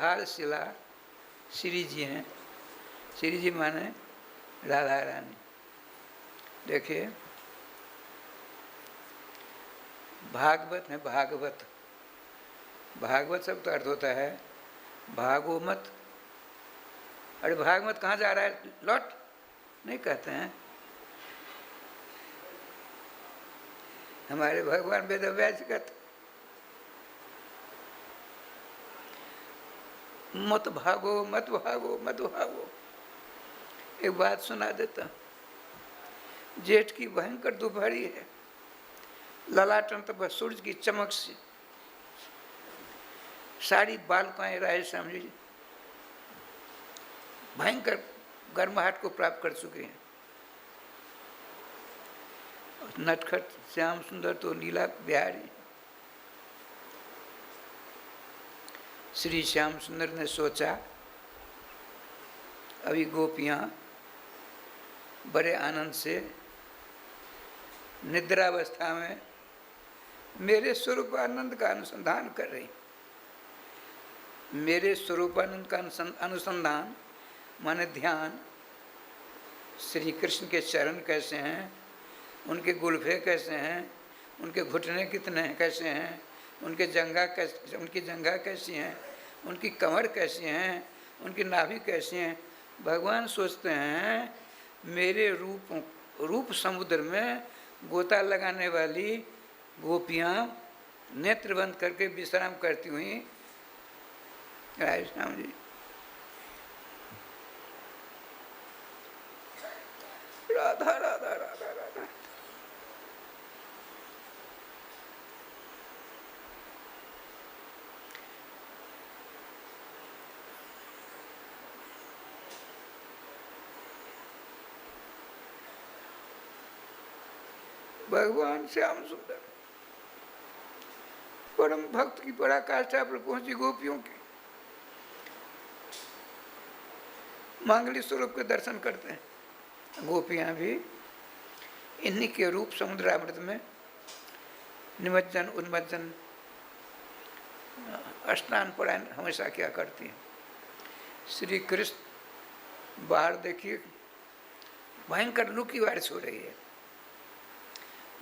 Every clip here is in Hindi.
राधार शिला श्री जी हैं। श्री जी माने राधा रानी। देखिए भागवत है, भागवत, भागवत शब्द का अर्थ होता है भागो मत। अरे भागवत कहाँ जा रहा है, लौट नहीं कहते हैं। हमारे भगवान वेदव्यास कहते मत भागो मत भागो मत भागो। एक बात सुना देता। जेठ की भयंकर दोपहरी है, ललाटन तो बस सूरज की चमक से सारी बालकाएं राय समझी भयंकर गर्माहट को प्राप्त कर चुके हैं। नटखट श्याम सुंदर तो लीला बिहारी। श्री श्याम सुंदर ने सोचा अभी गोपियां बड़े आनंद से निद्रावस्था में मेरे स्वरूपानंद का अनुसंधान कर रही। मेरे स्वरूपानंद का अनुसंधान माने ध्यान। श्री कृष्ण के चरण कैसे हैं, उनके गुल्फे कैसे हैं, उनके घुटने कितने हैं, कैसे हैं, उनकी जंघा कैसी हैं, उनकी कमर कैसी हैं, उनकी नाभि कैसी हैं। भगवान सोचते हैं मेरे रूप समुद्र में गोता लगाने वाली गोपियाँ नेत्र बंद करके विश्राम करती हुई। राय श्याम जी राधा राधा राधा राधा। भगवान श्याम सुंदर परम भक्त की पराकाष्ठा पर पहुंची गोपियों की मांगलिक स्वरूप के दर्शन करते हैं। गोपियां भी इन्हीं के रूप समुद्रामृत में निमज्जन उन्मज्जन स्नान परायण हमेशा क्या करती हैं। श्री कृष्ण बाहर देखिए भयंकर लू की बारिश हो रही है।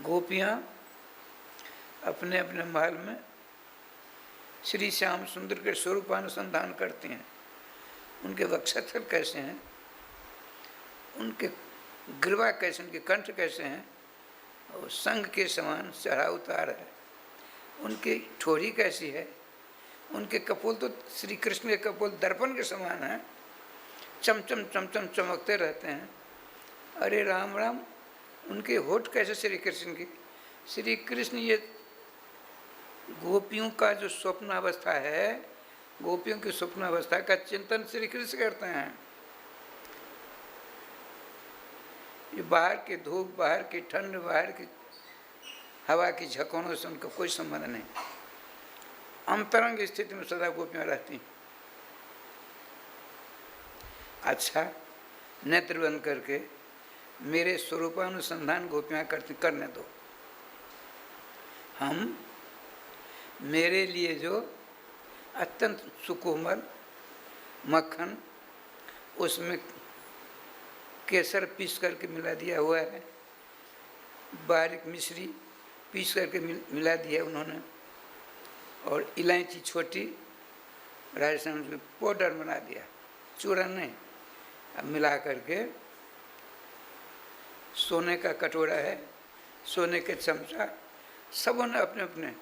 गोपियां अपने अपने महल में श्री श्याम सुंदर के स्वरूपानुसंधान करती हैं। उनके वक्षस्थल कैसे हैं, उनके ग्रीवा कैसे, उनके कंठ कैसे हैं, और संग के समान चढ़ा उतार है। उनकी ठोड़ी कैसी है, उनके कपोल तो श्री कृष्ण के कपोल दर्पण के समान हैं, चमचम चमचम चमकते रहते हैं। अरे राम राम, उनके होठ कैसे श्री कृष्ण की। श्री कृष्ण ये गोपियों का जो स्वप्नावस्था है, गोपियों की स्वप्नावस्था का चिंतन श्री कृष्ण करते हैं। ये बाहर की धूप, बाहर की ठंड, बाहर की हवा की झकोनों से उनका कोई संबंध नहीं। अंतरंग स्थिति में सदा गोपियां रहती। अच्छा, नेत्र बंद करके मेरे स्वरूपानुसंधान गोपियां करने दो। हम मेरे लिए जो अत्यंत सुकोमल मक्खन, उसमें केसर पीस करके मिला दिया हुआ है, बारीक मिश्री पीस करके मिला दिया उन्होंने, और इलायची छोटी राजस्थान में पाउडर बना दिया, चूरन नहीं। अब मिला करके सोने का कटोरा है, सोने के चमचा, सबों ने अपने अपने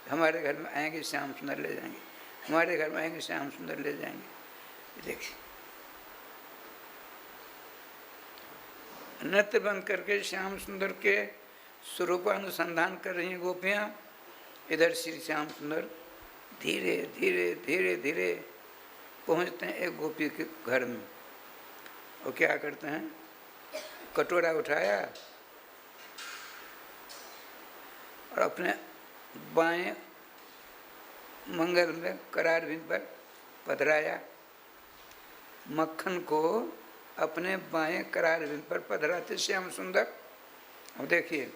हमारे घर में आएंगे श्याम सुंदर ले जाएंगे, हमारे घर में आएंगे श्याम सुंदर ले जाएंगे। देखिए नृत्य बंद करके श्याम सुंदर के स्वरूपानुसंधान कर रही हैं गोपियाँ। इधर श्री श्याम सुंदर धीरे धीरे धीरे धीरे पहुँचते हैं एक गोपी के घर में, और क्या करते हैं, कटोरा उठाया और अपने बाएं मंगल में करार बिंद पर पधराया। मक्खन को अपने बाएं करार बिंद पर पधराते श्याम सुंदर। अब देखिए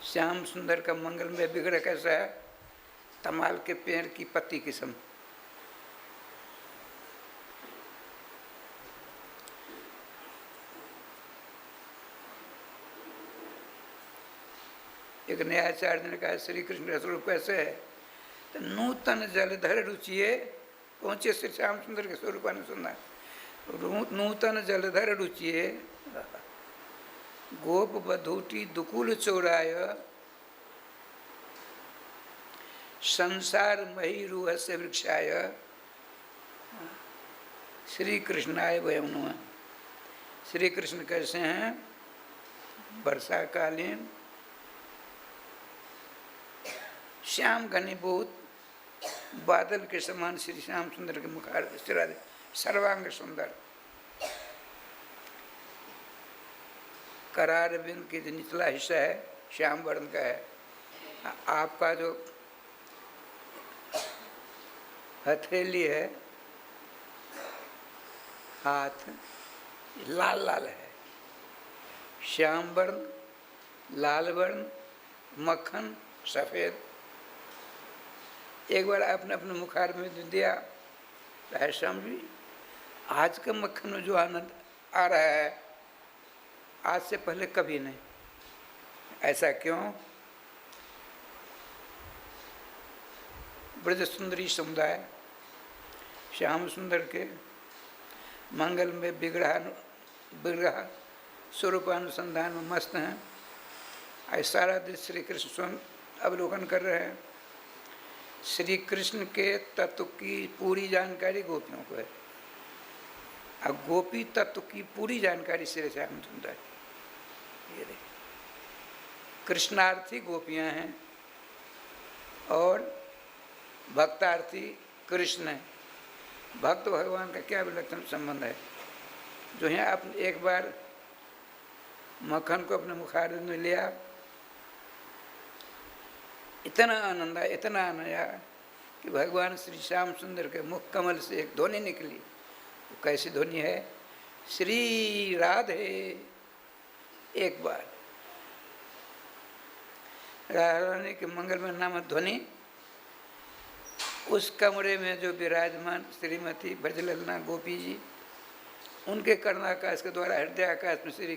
श्याम सुंदर का मंगल में बिगड़ कैसा है, तमाल के पेड़ की पत्ती किस्म, एक न्यायाचार्य ने कहा श्री कृष्ण का स्वरूप कैसे है, तो नूतन जलधर रुचिए पहुँचे श्री श्याम सुंदर के स्वरूप अनुसंधान। नूतन जलधर रुचिए गोप बधूटी दुकुल चौराय संसार मही रूहस्य वृक्षाय श्री कृष्णाय वयं नमः। श्री कृष्ण कैसे हैं, वर्षाकालीन श्याम घनीभूत बादल के समान श्री श्याम सुंदर के मुखार सर्वांग सुंदर। करार बिंद की जो निचला हिस्सा है श्याम वर्ण का है, आपका जो हथेली है, हाथ लाल लाल है, श्याम वर्ण, लाल वर्ण, मक्खन सफ़ेद। एक बार आपने अपने मुखार में दिया, श्याम जी आज के मक्खन में जो आनंद आ रहा है आज से पहले कभी नहीं। ऐसा क्यों? ब्रज सुंदरी समुदाय श्याम सुंदर के मंगल में विग्रह स्वरूपानुसंधान में मस्त हैं। आज सारा दिन श्री कृष्ण स्वयं अवलोकन कर रहे हैं। श्री कृष्ण के तत्व की पूरी जानकारी गोपियों को है। अब गोपी तत्व की पूरी जानकारी श्री श्याम सुंदर, ये देखिए कृष्णार्थी गोपियां हैं और भक्तार्थी कृष्ण है। भक्त भगवान का क्या विलक्षण संबंध है। जो है आप एक बार मक्खन को अपने मुखार में लिया, इतना आनंद आया, इतना आनंद आया कि भगवान श्री श्याम सुंदर के मुख कमल से एक ध्वनि निकली। वो कैसी ध्वनि है, श्री राधे। एक बार राधा रानी के मंगल में नामक ध्वनि उस कमरे में जो विराजमान श्रीमती ब्रजललना गोपी जी, उनके कर्णाकाश के द्वारा हृदय आकाश में श्री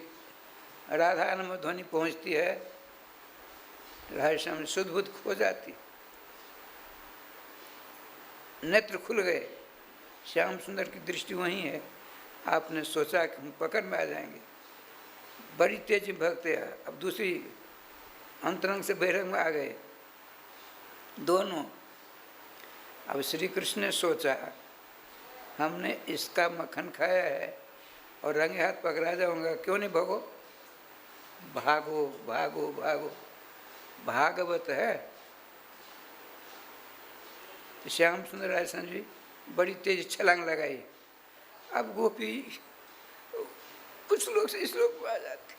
राधा नामक ध्वनि पहुँचती है। राधे श्याम शुद्ध बुद्ध खो जाती, नेत्र खुल गए। श्याम सुंदर की दृष्टि वहीं है। आपने सोचा कि हम पकड़ में आ जाएंगे, बड़ी तेजी भक्त है। अब दूसरी अंतरंग से बहिरंग में आ गए दोनों। अब श्री कृष्ण ने सोचा हमने इसका मक्खन खाया है और रंगे हाथ पकड़ा जाऊंगा, क्यों नहीं भागो, भागो भागो भागो, भागवत है। तो श्याम सुंदर राजस्थान जी बड़ी तेज छलांग लगाई। अब गोपी कुछ लोग से इस लोग में आ जाते,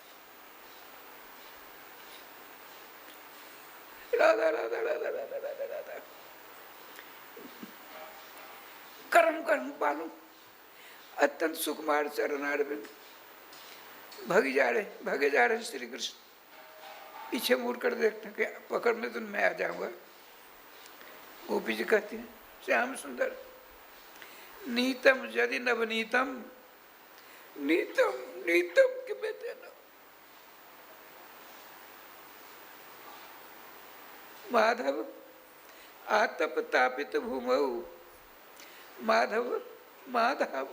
राधा राधा राधा राधा राधा राधा, कर्म कर्म पालू अत्यंत सुकुमार चरणारविंद। भागे जा रहे श्री कृष्ण। पीछे मुड़ कर देखते हैं कि पकड़ में तो मैं आ जाऊंगा। गोपी जी कहती हैं श्याम सुंदर नीतम यदि नवनीतम, नीतम नीतम के बेटे न माधव आतप तापित भूमौ, माधव माधव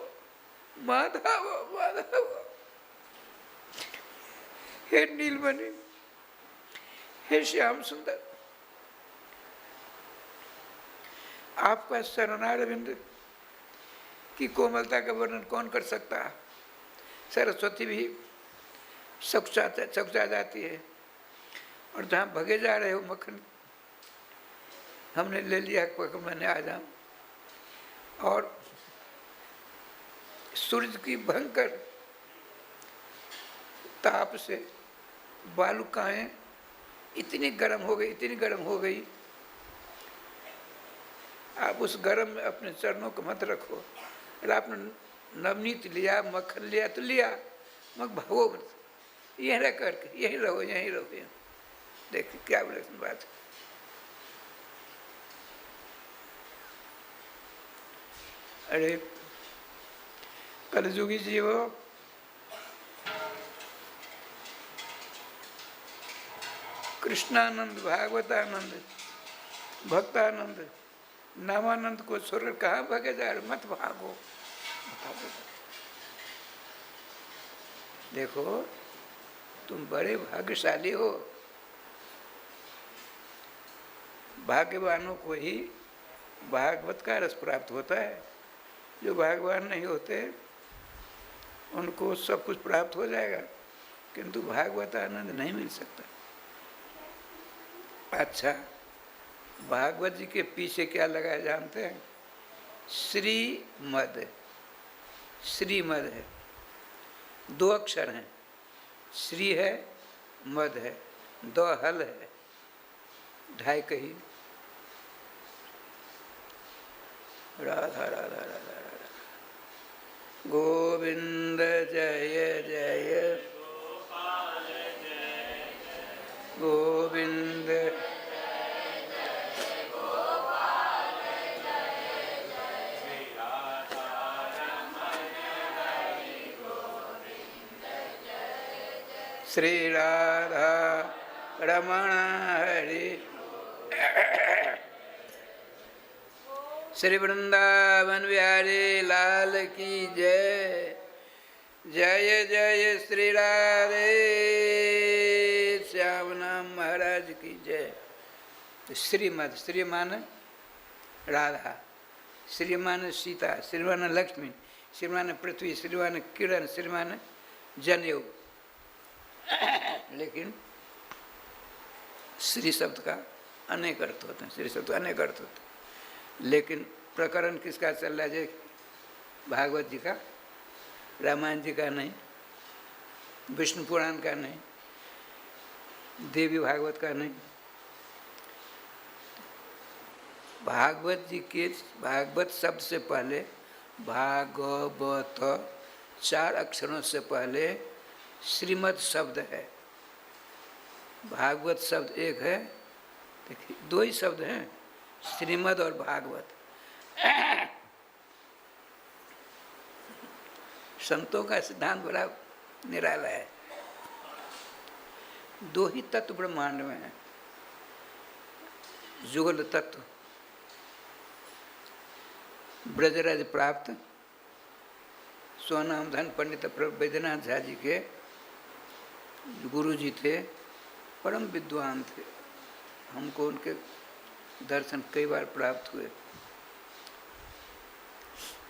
माधव माधव। हे नीलमणि, हे श्याम सुंदर, आपका शरणारविंद की कोमलता का वर्णन कौन कर सकता है। सरस्वती भी सकुचा जाती है। और जहाँ भगे जा रहे हो मक्खन, हमने ले लिया पकड़, मैंने आ जाऊँ। और सूरज की भयंकर ताप से बालुकाएं इतनी गर्म हो गई, इतनी गर्म हो गई। आप उस गर्म में अपने चरणों को मत रखो। अगर आपने नवनीत लिया, मक्खन लिया तो लिया, मगर भागो मत, यहीं रह करके यहीं रहो, यहीं रहो। देखिए क्या विलक्षण बात है। अरे कलयुगी जीव, कृष्णानंद, भागवतानंद, भक्तानंद, नामानंद को छोड़कर कहाँ भागे जा रहे? मत भागो। देखो तुम बड़े भाग्यशाली हो। भाग्यवानों को ही भागवत का रस प्राप्त होता है। जो भाग्यवान नहीं होते उनको सब कुछ प्राप्त हो जाएगा, किंतु भागवत आनंद नहीं मिल सकता। अच्छा, भागवत जी के पीछे क्या लगा है जानते हैं? श्रीमद। श्रीमद है, 2 अक्षर हैं, श्री है, मद है, 2 हल है, 2.5 कही। राधा राधा राधा राधा। गोविंद जय जय, गोविंद श्री राधा रमण हरि। श्री वृंदावन बिहारी लाल की जय। जय जय श्री राधे श्याम नाम महाराज की जय। तो श्रीमद, श्री मान राधा, श्री मान सीता, श्री मान लक्ष्मी, श्री मान पृथ्वी, श्री मान किरण, श्री मान जनेऊ। लेकिन श्री शब्द का अनेक अर्थ होते हैं, श्री शब्द का अनेक अर्थ होते हैं। लेकिन प्रकरण किसका चल रहा है? भागवत जी का, रामायण जी का नहीं, विष्णु पुराण का नहीं, देवी भागवत का नहीं। भागवत जी के भागवत शब्द से पहले भागवत 4 अक्षरों से पहले श्रीमद शब्द है। भागवत शब्द एक है, देखिए 2 ही शब्द हैं, श्रीमद और भागवत। संतों का सिद्धांत बड़ा निराला है। 2 ही तत्व ब्रह्मांड में है, जुगल तत्व, ब्रजराज प्राप्त सोनाम धन पंडित वैद्यनाथ झा जी के गुरु जी थे, परम विद्वान थे। हमको उनके दर्शन कई बार प्राप्त हुए।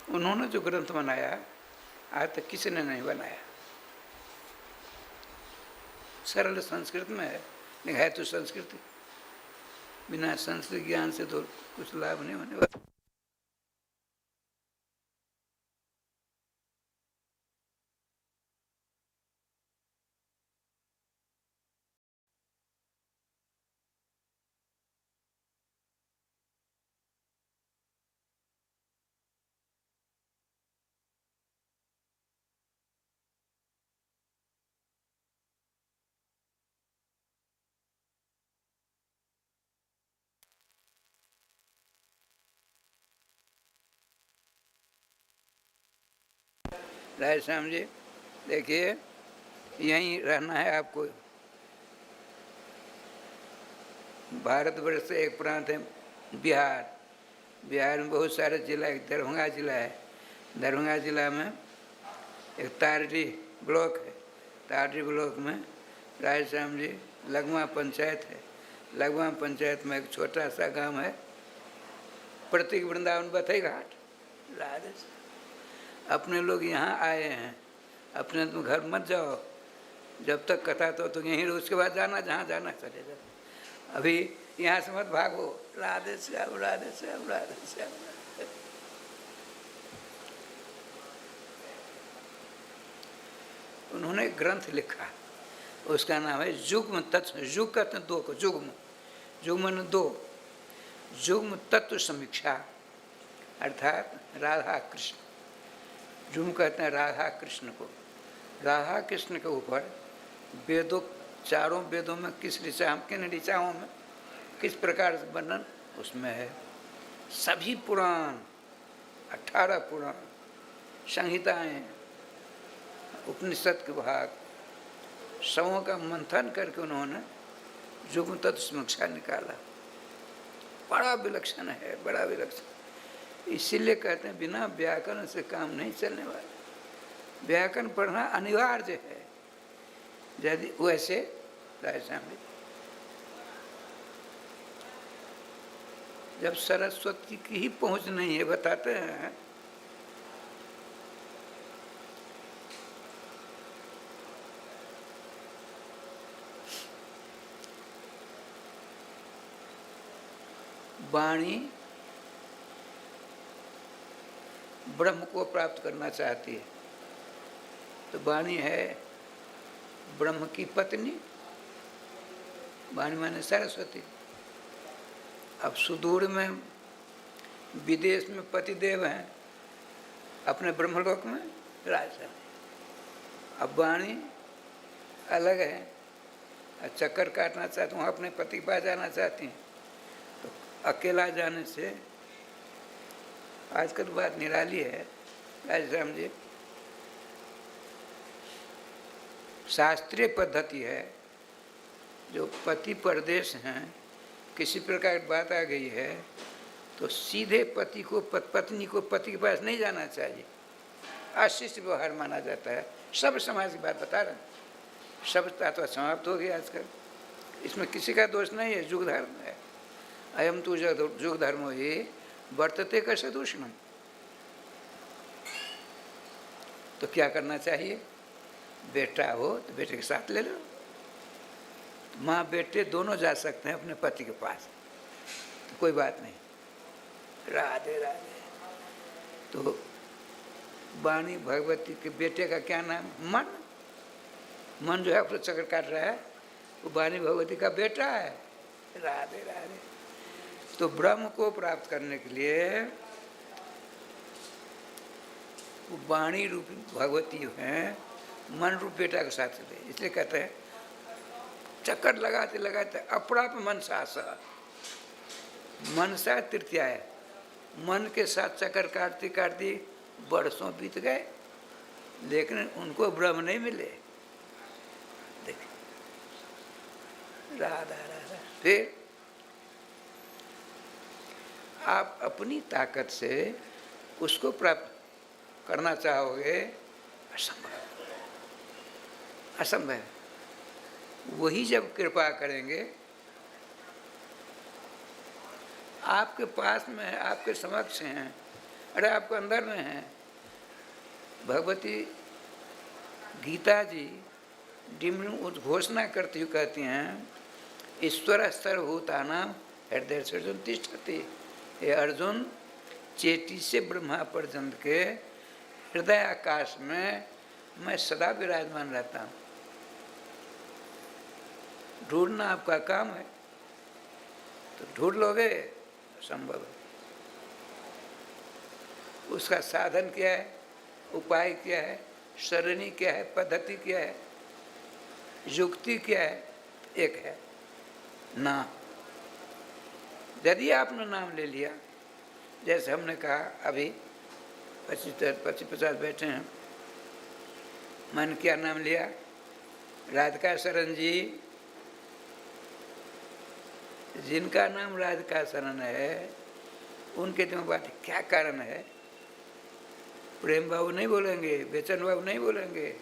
उन्होंने जो ग्रंथ बनाया आज तक किसी ने नहीं बनाया। सरल संस्कृत में है, लेकिन है तो संस्कृत। बिना संस्कृत ज्ञान से तो कुछ लाभ नहीं होने वाला। राय श्याम जी, देखिए यहीं रहना है आपको। भारतवर्ष से एक प्रांत है बिहार। बिहार में बहुत सारे जिला, एक दरभंगा जिला है। दरभंगा जिला में एक तारडी ब्लॉक है। तारडी ब्लॉक में राय श्याम जी लगवा पंचायत है। लगवा पंचायत में एक छोटा सा गांव है, प्रतीक वृंदावन बथई घाट। राधे, अपने लोग यहाँ आए हैं, अपने तुम घर मत जाओ जब तक कथा तो यहीं रहो, उसके बाद जाना जहाँ जाना चले जाओ। अभी यहाँ से मत भागो। राधे श्याम राधे श्याम राधे श्याम। उन्होंने ग्रंथ लिखा, उसका नाम है युग्म तत्व। युग कहते हैं 2 को, युग्म, युग्म 2, युग्म तत्व समीक्षा, अर्थात राधा कृष्ण। युग्म कहते हैं राधा कृष्ण को। राधा कृष्ण के ऊपर वेदों, 4 वेदों में किस ऋचा, किन ऋचाओं में किस प्रकार से वर्णन उसमें है। सभी पुराण, 18 पुराण, संहिताएं, उपनिषद के भाग, सबों का मंथन करके उन्होंने जुग्म तत्व समीक्षा निकाला। बड़ा विलक्षण है, बड़ा विलक्षण। इसीलिए कहते हैं बिना व्याकरण से काम नहीं चलने वाला। व्याकरण पढ़ना अनिवार्य है। यदि वैसे राजश्याम जी, जब सरस्वती की ही पहुंच नहीं है, बताते हैं वाणी ब्रह्म को प्राप्त करना चाहती है, तो वाणी है ब्रह्म की पत्नी। वाणी माने सरस्वती। अब सुदूर में विदेश में पतिदेव हैं, अपने ब्रह्मलोक में राजा। अब वाणी अलग है, चक्कर काटना चाहती हूँ, अपने पति के पास जाना चाहती हैं, तो अकेला जाने से, आजकल बात निराली है राजश्याम जी, शास्त्रीय पद्धति है। जो पति परदेश हैं, किसी प्रकार की बात आ गई है तो सीधे पति को पत्नी को पति के पास नहीं जाना चाहिए। अशिष्ट व्यवहार माना जाता है। सब समाज की बात बता रहे हैं। सब तत्व समाप्त हो गया आजकल। इसमें किसी का दोष नहीं है, युग धर्म है। अयम तो युग धर्मो ही वर्तते कैसे दूषणम। तो क्या करना चाहिए? बेटा हो तो बेटे के साथ ले लो। माँ बेटे दोनों जा सकते हैं अपने पति के पास, तो कोई बात नहीं। राधे राधे। तो वाणी भगवती के बेटे का क्या नाम? मन। मन जो है अपना चक्कर काट रहा है, वो वाणी भगवती का बेटा है। राधे राधे। तो ब्रह्म को प्राप्त करने के लिए वो वाणी रूपी भगवती हैं, मन रूप बेटा के साथ चले। इसलिए कहते हैं चक्कर लगाते लगाते अपराप मनसा सा, मनसा तृतीया है। मन के साथ चक्कर काटती काटती वर्षों बीत गए, लेकिन उनको ब्रह्म नहीं मिले। देखिए, राधा राधा। फिर आप अपनी ताकत से उसको प्राप्त करना चाहोगे, असंभव, असंभव। वही जब कृपा करेंगे, आपके पास में है, आपके समक्ष हैं, अरे आपके अंदर में है। भगवती गीता जी डिम्ब उद्घोषणा करती हुई कहती हैं, ईश्वर सर्वभूतानां हृदय सृजन तिष्ठति। हे अर्जुन, चेटी से ब्रह्मा पर्यंत के हृदय आकाश में मैं सदा विराजमान रहता हूँ। ढूंढना आपका काम है, तो ढूंढ लोगे, संभव है। उसका साधन क्या है, उपाय क्या है, सरणी क्या है, पद्धति क्या है, युक्ति क्या है? एक है नाम। यदि आपने नाम ले लिया, जैसे हमने कहा अभी 25-50 बैठे हैं, मैंने क्या नाम लिया? राधिका शरण जी। जिनका नाम राधिका शरण है, उनके दिमाग बात क्या कारण है? प्रेम बाबू नहीं बोलेंगे, बेचन बाबू नहीं बोलेंगे,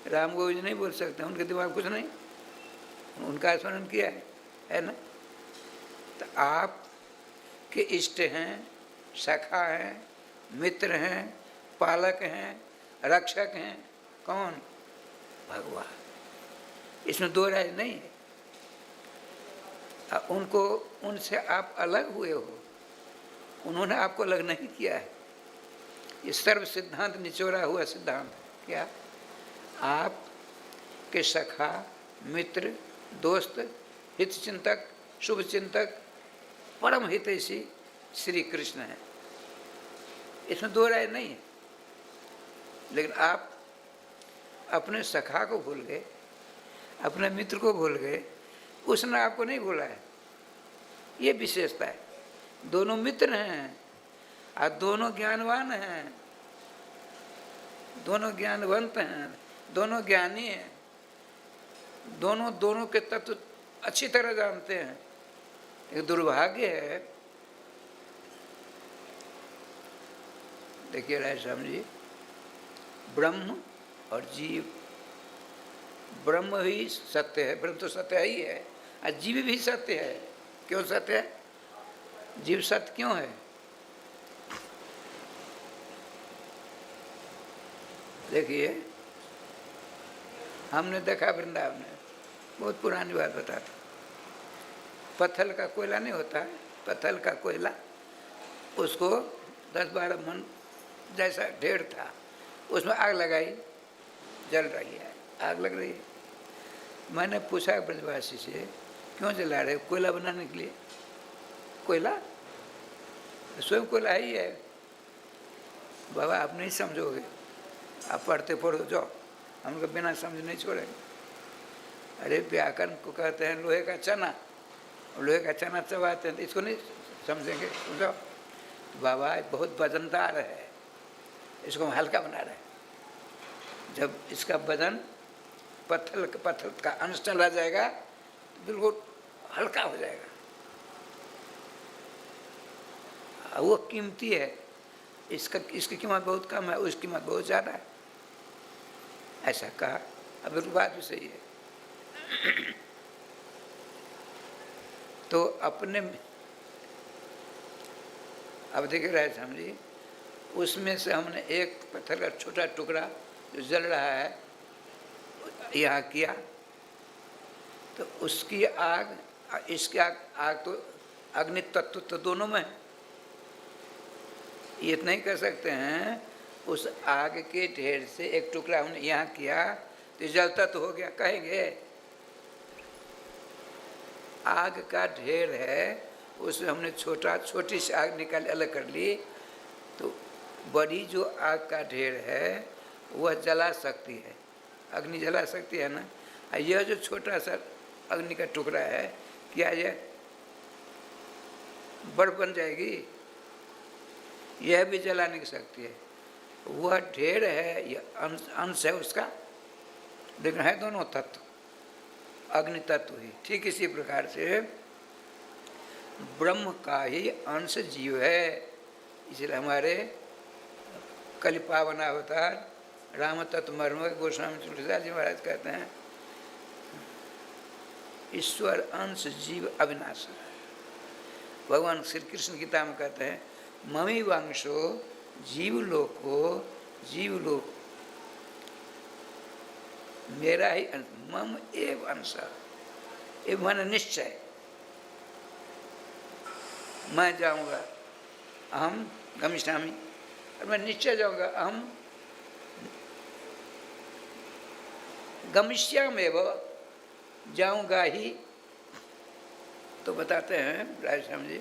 राम गोविंद नहीं बोल सकते, उनके दिमाग कुछ नहीं, उनका स्मरण किया है ना। तो आप के इष्ट हैं, सखा हैं, मित्र हैं, पालक हैं, रक्षक हैं, कौन? भगवान। इसमें दो राय नहीं है। उनको, उनसे आप अलग हुए हो, उन्होंने आपको अलग नहीं किया है। ये सर्व सिद्धांत निचोड़ा हुआ सिद्धांत। क्या? आप के सखा, मित्र, दोस्त, हित चिंतक, शुभ चिंतक, परम हितैषी श्री कृष्ण है। इसमें दो राय नहीं है। लेकिन आप अपने सखा को भूल गए, अपने मित्र को भूल गए, उसने आपको नहीं भूला है। ये विशेषता है। दोनों मित्र हैं और दोनों ज्ञानवान हैं, दोनों ज्ञानवंत हैं, दोनों ज्ञानी हैं, दोनों के तत्व अच्छी तरह जानते हैं। एक दुर्भाग्य है, देखिए राय श्याम जी, ब्रह्म और जीव, ब्रह्म ही सत्य है, ब्रह्म तो सत्य ही है, और जीव भी सत्य है। क्यों सत्य है? जीव सत्य क्यों है? देखिए, हमने देखा वृंदावन में, बहुत पुरानी बात बताता, पत्थर का कोयला नहीं होता है, पत्थर का कोयला, उसको 10-12 मन जैसा ढेर था, उसमें आग लगाई, जल रही है, आग लग रही है। मैंने पूछा ब्रजवासी से, क्यों जला रहे हो? कोयला बनाने के लिए। कोयला स्वयं कोयला ही है। बाबा आप नहीं समझोगे, आप पढ़ते पढ़ो जाओ, हमको बिना समझ नहीं छोड़ेंगे। अरे व्याकरण को कहते हैं लोहे का चना, लोहे का चना चबाते हैं, इसको नहीं समझेंगे? जाओ। बाबा बहुत वजनदार है, इसको हम हल्का बना रहे हैं। जब इसका वजन पत्थर का अंश चला जाएगा तो बिल्कुल हल्का हो जाएगा, वो कीमती है, इसकी कीमत बहुत कम है, उसकी कीमत बहुत ज़्यादा है, ऐसा कहा। अब बिल्कुल बात भी सही है। तो अपने अब देखिए राय समझिए, उसमें से हमने एक पत्थर का छोटा टुकड़ा जो जल रहा है यहाँ किया, तो उसकी आग, इसकी आग तो अग्नि तत्व तो दोनों में। ये इतना ही कर सकते हैं, उस आग के ढेर से एक टुकड़ा हमने यहाँ किया तो जलता तो हो गया, कहेंगे? आग का ढेर है, उसमें हमने छोटी सी आग निकाल अलग कर ली, तो बड़ी जो आग का ढेर है वह जला सकती है, अग्नि जला सकती है ना। यह जो छोटा सा अग्नि का टुकड़ा है, क्या यह बर्फ बन जाएगी? यह भी जला नहीं सकती है। वह ढेर है, यह अंश है उसका, लेकिन है दोनों तत्व, अग्नि तत्व ही। ठीक इसी प्रकार से ब्रह्म का ही अंश जीव है। इसलिए हमारे कलिपावन अवतार राम तत्व मर्म गोस्वामी तुलसीदास जी महाराज कहते हैं, ईश्वर अंश जीव अविनाश। भगवान श्री कृष्ण गीता में कहते हैं, ममी वंशो जीवलोको, जीवलोक मेरा ही अंश, मम एव अंश, ये मन निश्चय, मैं जाऊंगा, अहम गमिष्यामि, और मैं निश्चय जाऊंगा, अहम गमिष्याम्येव, जाऊंगा ही। तो बताते हैं राय श्याम जी,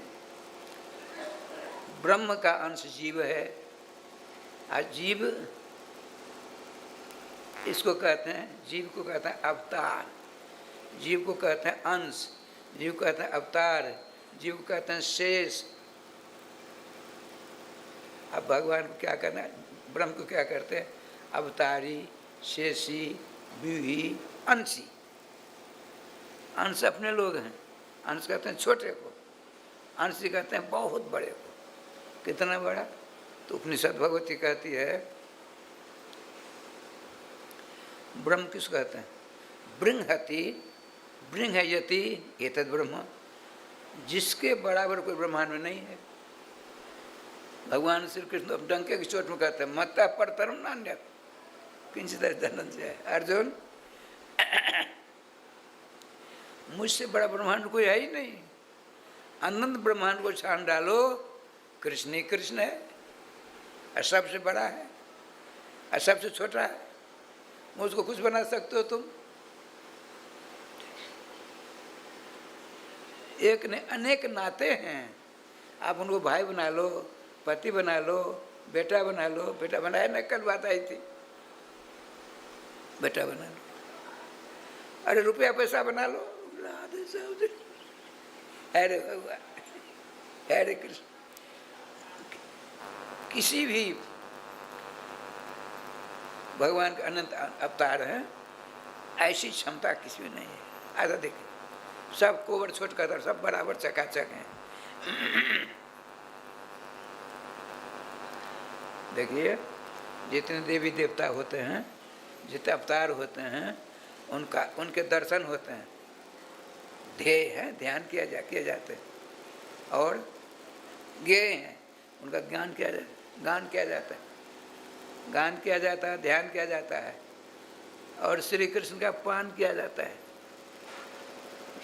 ब्रह्म का अंश जीव है, आज जीव इसको कहते हैं, जीव को कहते हैं अवतार, जीव को कहते हैं अंश, जीव को कहते हैं अवतार, जीव को कहते हैं शेष। अब भगवान को क्या करना है? ब्रह्म को क्या करते हैं? अवतारी, शेषी, व्यूही, अंशी। अंश अपने लोग हैं, अंश कहते हैं छोटे को, अंशी कहते हैं बहुत बड़े को। कितना बड़ा? तो उपनिषद भगवती कहती है, ब्रह्म किस कहते हैं? बृंहति, बृंहयति एतद् ब्रह्म, जिसके बराबर कोई ब्रह्मांड में नहीं है। भगवान श्री कृष्ण डंके की चोट में कहते हैं, मत्ता परतरम नान्यत् किंचित् धनंजय। अर्जुन, मुझसे बड़ा ब्रह्मांड कोई है ही नहीं, अनंत ब्रह्मांड को छान डालो, कृष्ण ही कृष्ण है, और सबसे बड़ा है और सबसे छोटा है। मुझको कुछ बना सकते हो तुम? एक ने अनेक नाते हैं, आप उनको भाई बना लो, पति बना लो, बेटा बना लो। बेटा बनाया ना, कल बात आई थी, बेटा बना लो। अरे रुपया पैसा बना लो, राधे साधे, अरे भगवान, हरे कृष्ण। किसी भी भगवान के अनंत अवतार हैं, ऐसी क्षमता किसी में नहीं है। ऐसा देखिए, सब कोबर छोट कर, सब बराबर चकाचक हैं। देखिए जितने देवी देवता होते हैं, जितने अवतार होते हैं, उनके दर्शन होते हैं, ध्येय है, ध्यान किया जाते हैं, और ज्ञेय हैं, उनका गान किया जाता है, गान किया जाता है, ध्यान किया जाता है, और श्री कृष्ण का पान किया जाता है।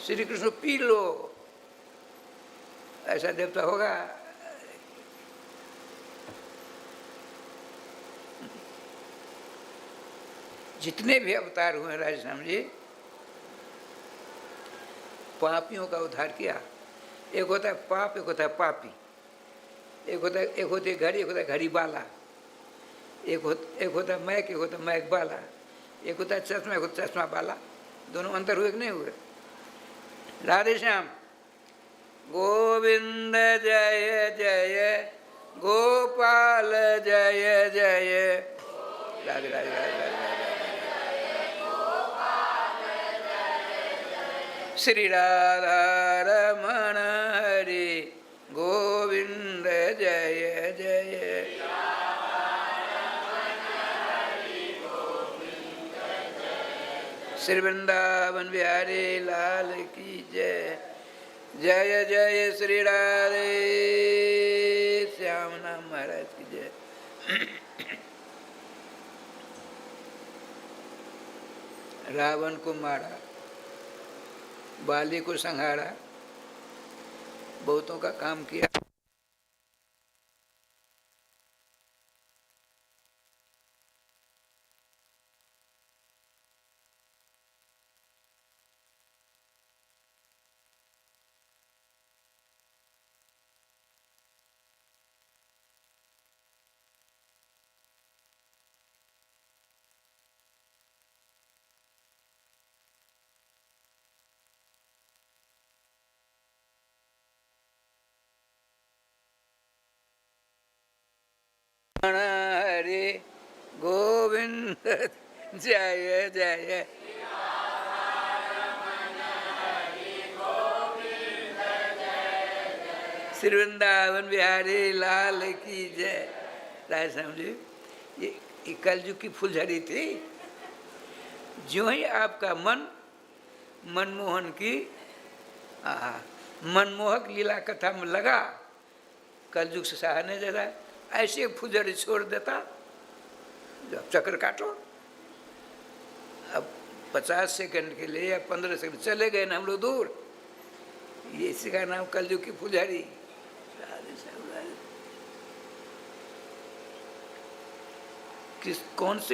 श्री कृष्ण पी लो, ऐसा देवता होगा? जितने भी अवतार हुए राजश्याम जी, पापियों का उद्धार किया। एक होता है पाप, एक होता है पापी, एक होती है घड़ी, एक होता है घड़ी वाला, एक होता है मैक, एक होता है मैक वाला, एक होता है चश्मा, एक होता है चश्मा वाला। दोनों अंतर हुए कि नहीं हुए? राधे श्याम। गोविंद जय जय, गोपाल जय जय, राधे राधे राधे राधे। श्री राधा रमण हरि गोविंद जय जय। श्री वृंदावन बिहारी लाल की जय। जय जय श्री राधे श्याम नाम महाराज की जय। रावण को मारा, बाली को संहारा, बहुतों का काम किया। हरे गोविंद जय जय। श्री वृंदावन बिहारी लाल की जय। राजश्याम जी, ये कलयुग की फुलझड़ी थी। जो ही आपका मन मनमोहन की मनमोहक लीला कथा में लगा, कलयुग से सहारने दे रहा है, ऐसे फुलझड़ी छोड़ देता। जब चक्र काटो, अब 50 सेकंड के लिए या 15 सेकंड चले गए ना हम लोग दूर, ये इसी का नाम कलयुग की फुलझड़ी।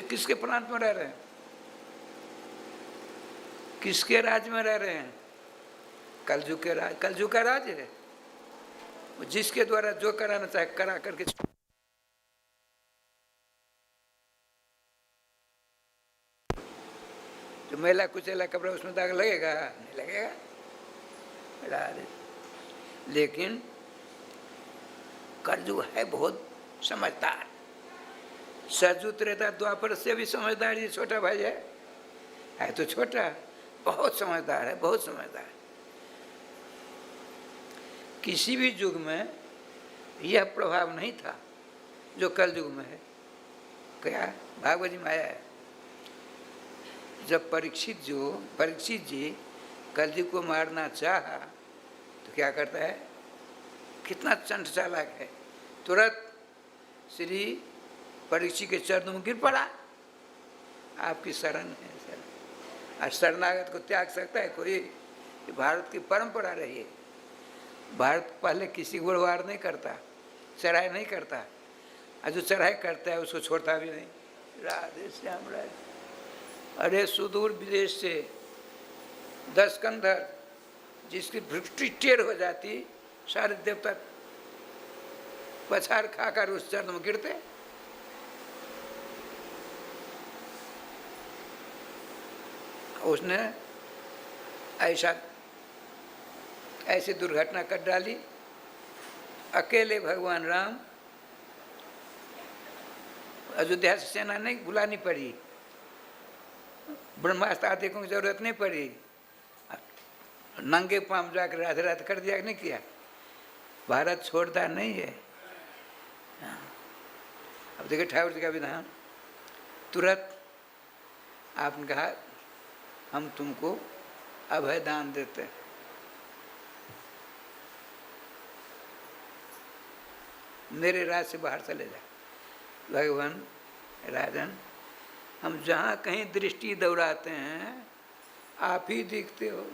किसके प्रांत में रह रहे हैं, किसके राज में रह रहे हैं? कलयुग के राज, कलयुग का राज है। जिसके द्वारा जो कराना चाहे करा करके। जो मेला कुचेला कपड़ा उसमें दाग लगेगा? नहीं लगेगा। लेकिन कलयुग है बहुत समझदार। सजू त्रेता द्वापर से भी समझदार ये छोटा भाई है तो छोटा, बहुत समझदार है, बहुत समझदार। किसी भी युग में यह प्रभाव नहीं था जो कल युग में है। क्या भागवत जी में आया है, जब परीक्षित जी कलयुग को मारना चाहा तो क्या करता है? कितना चंट चालाक है, तुरंत श्री परीक्षित के चरणों में गिर पड़ा। आपकी शरण है शरण। और शरणागत को त्याग सकता है कोई? भारत की परंपरा रही है। भारत पहले किसी को वार नहीं करता, चढ़ाई नहीं करता, और जो चढ़ाई करता है उसको छोड़ता भी नहीं। राधे श्याम राज। अरे सुदूर विदेश से 10 कंधर जिसकी भृष्टि टेढ़ हो जाती, सारे देवता पछाड़ खाकर उस चरण में गिरते। उसने ऐसी दुर्घटना कर डाली। अकेले भगवान राम, अयोध्या से सेना नहीं बुलानी पड़ी, ब्रह्मास्त्र आदि की जरूरत नहीं पड़ी, नंगे पांव जाकर राधे राधे कर दिया कि नहीं किया? भारत छोड़ता नहीं है। अब देखिए ठाकुर जी का विधान, तुरंत आपने कहा हम तुमको अभय दान देते हैं। मेरे राज से बाहर चले जा। भगवान राजन, हम जहाँ कहीं दृष्टि दौड़ाते हैं आप ही दिखते हो।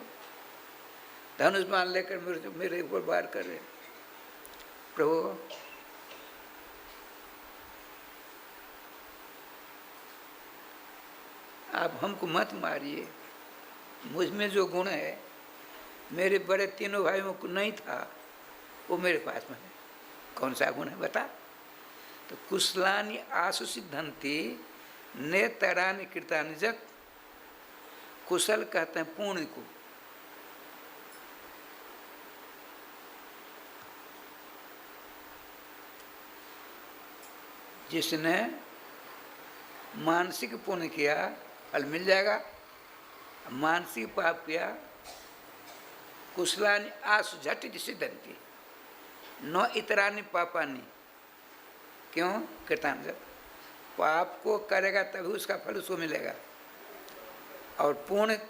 धनुष बाण लेकर मेरे ऊपर वार कर रहे। प्रभु आप हमको मत मारिए। मुझ में जो गुण है मेरे बड़े तीनों भाइयों को नहीं था, वो मेरे पास में है। कौन सा गुण है बता? तो कुशलानि आशु सिद्धंती नेतरानि कृतानि जग। कुशल कहते हैं पुण्य को। जिसने मानसिक पुण्य किया फल मिल जाएगा, मानसिक पाप किया कुशलानि आशु झटिति सिद्धंती न इतरानि पापानि। क्यों? कृतानि जग। पाप को करेगा तभी उसका फल उसको मिलेगा, और पुण्य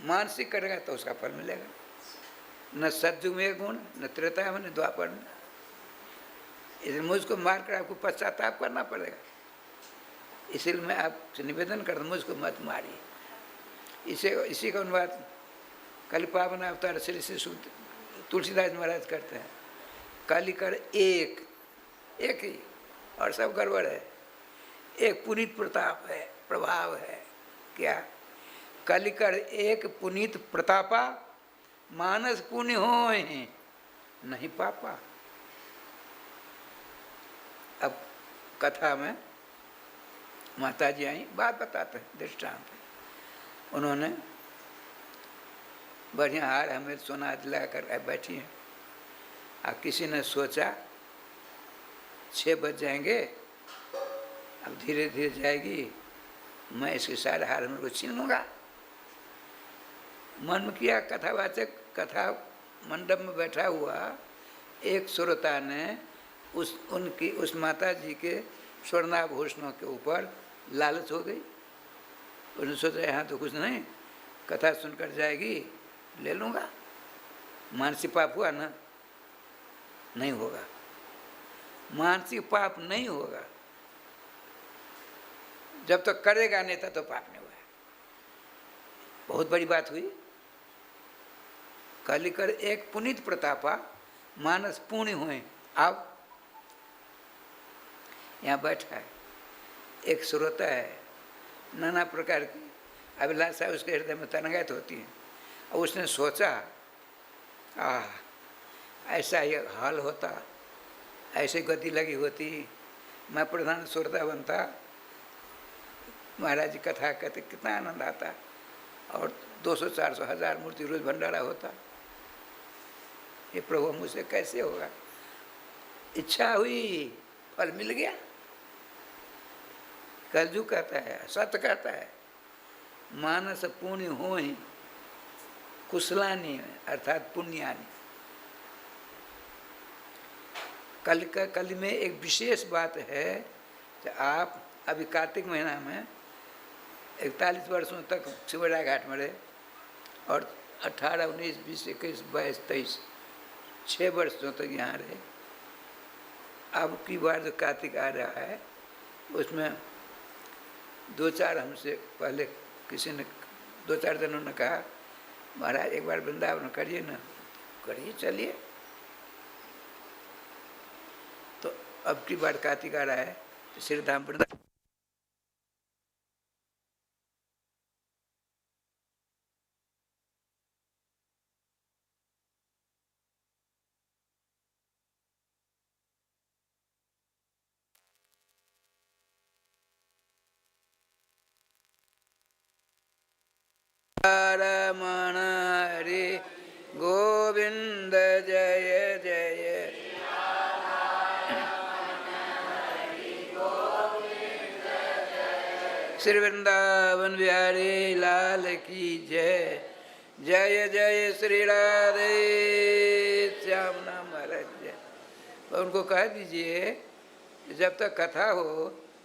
मानसिक करेगा तो उसका फल मिलेगा। न सतयुग में गुण, न त्रेता में, न द्वापर में। इसलिए मुझको मारकर आपको पश्चाताप करना पड़ेगा। इसलिए मैं आपसे निवेदन करता हूँ, मुझको मत मारिए। इसी का अनुवाद कल पावन अवतार श्री श्री तुलसीदास महाराज करते हैं। कालिकर एक ही और सब गड़बड़ है। एक पुनीत प्रताप है, प्रभाव है। क्या? कलिकर एक पुनीत प्रतापा, मानस पुण्य हो नहीं पापा। अब कथा में माता जी आई, बात बताते हैं, दृष्टांत। उन्होंने बढ़िया हार हमें सोना दिला कर बैठी हैं। अब किसी ने सोचा 6 बज जाएंगे, अब धीरे धीरे जाएगी, मैं इसके सारे हार मेरे को छीन लूँगा। मन में किया कथावाचक, कथा मंडप में बैठा हुआ एक श्रोता ने उस माता जी के स्वर्णाभूषणों के ऊपर लालच हो गई। उसने सोचा यहाँ तो कुछ नहीं, कथा सुनकर जाएगी, ले लूँगा। मानसिक पाप हुआ ना? नहीं होगा। मानसिक पाप नहीं होगा जब तक करेगा नहीं था तो पाप नहीं हुआ। बहुत बड़ी बात हुई। कलिकर एक पुनीत प्रतापा, मानस पुण्य हुए। अब यहाँ बैठा है एक श्रोता है, नाना प्रकार की अभिलाषा उसके हृदय में तनगत होती है। और उसने सोचा ऐसा ही हाल होता, ऐसे गति लगी होती, मैं प्रधान श्रोता बनता, महाराज जी कथा कहते कितना आनंद आता, और 200-400 हजार मूर्ति रोज भंडारा होता। ये प्रभु मुझसे कैसे होगा? इच्छा हुई, फल मिल गया। कलयुग कहता है, सत्य कहता है, मानस पुण्य हो ही कुशलानी अर्थात पुण्यानी। कल में एक विशेष बात है कि आप अभी कार्तिक महीना में 41 वर्षों तक शिवरा घाट में रहे, और 18, 19, 20, 21, 22, 23 6 वर्षों तक यहाँ रहे। अब की बार जो कार्तिक आ रहा है उसमें 2-4 हमसे पहले किसी ने 2-4 जनों ने कहा महाराज एक बार वृंदावन करिए ना। करिए, चलिए। तो अब की बार कार्तिक आ रहा है तो श्रीधाम वृंदावन रमण हरे गोविंद जय जय। श्री वृंदावन बिहारी लाल की जय। जय जय श्री राधे श्याम नाम महाराज जय। और उनको कह दीजिए जब तक कथा हो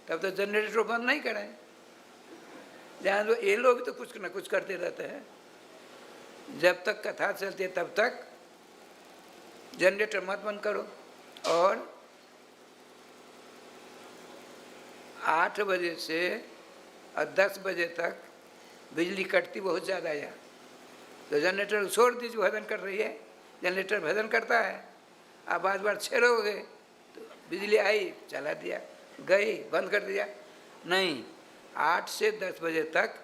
तब तक जनरेटर बंद नहीं करें। जहाँ जो ये लोग तो कुछ न कुछ करते रहते हैं। जब तक कथा चलती है तब तक जनरेटर मत बंद करो। और 8 बजे से और 10 बजे तक बिजली कटती बहुत ज़्यादा है। तो जनरेटर छोड़ दीजिए, भजन कर रही है, जनरेटर भजन करता है। आप बार छेड़ोगे तो बिजली आई चला दिया, गई बंद कर दिया। नहीं, 8 से 10 बजे तक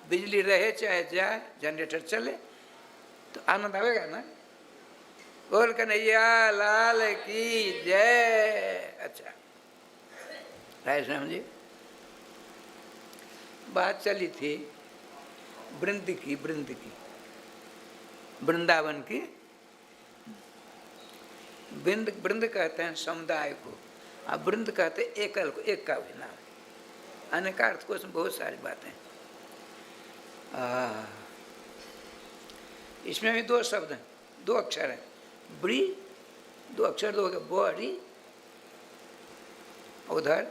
बिजली रहे चाहे जाए, जनरेटर चले तो आनंद आएगा ना। बोल कन्हैया लाल की जय। अच्छा राय श्याम जी, बात चली थी वृंद की, वृंदावन की। वृंद कहते हैं समुदाय को, अब वृंद कहते हैं एकल को, एक का भी नाम है। अनेकार्थ को उसमें बहुत सारी बातें। इसमें भी 2 शब्द हैं, 2 अक्षर हैं। ब्री 2 अक्षर, 2 बड़ी, उधर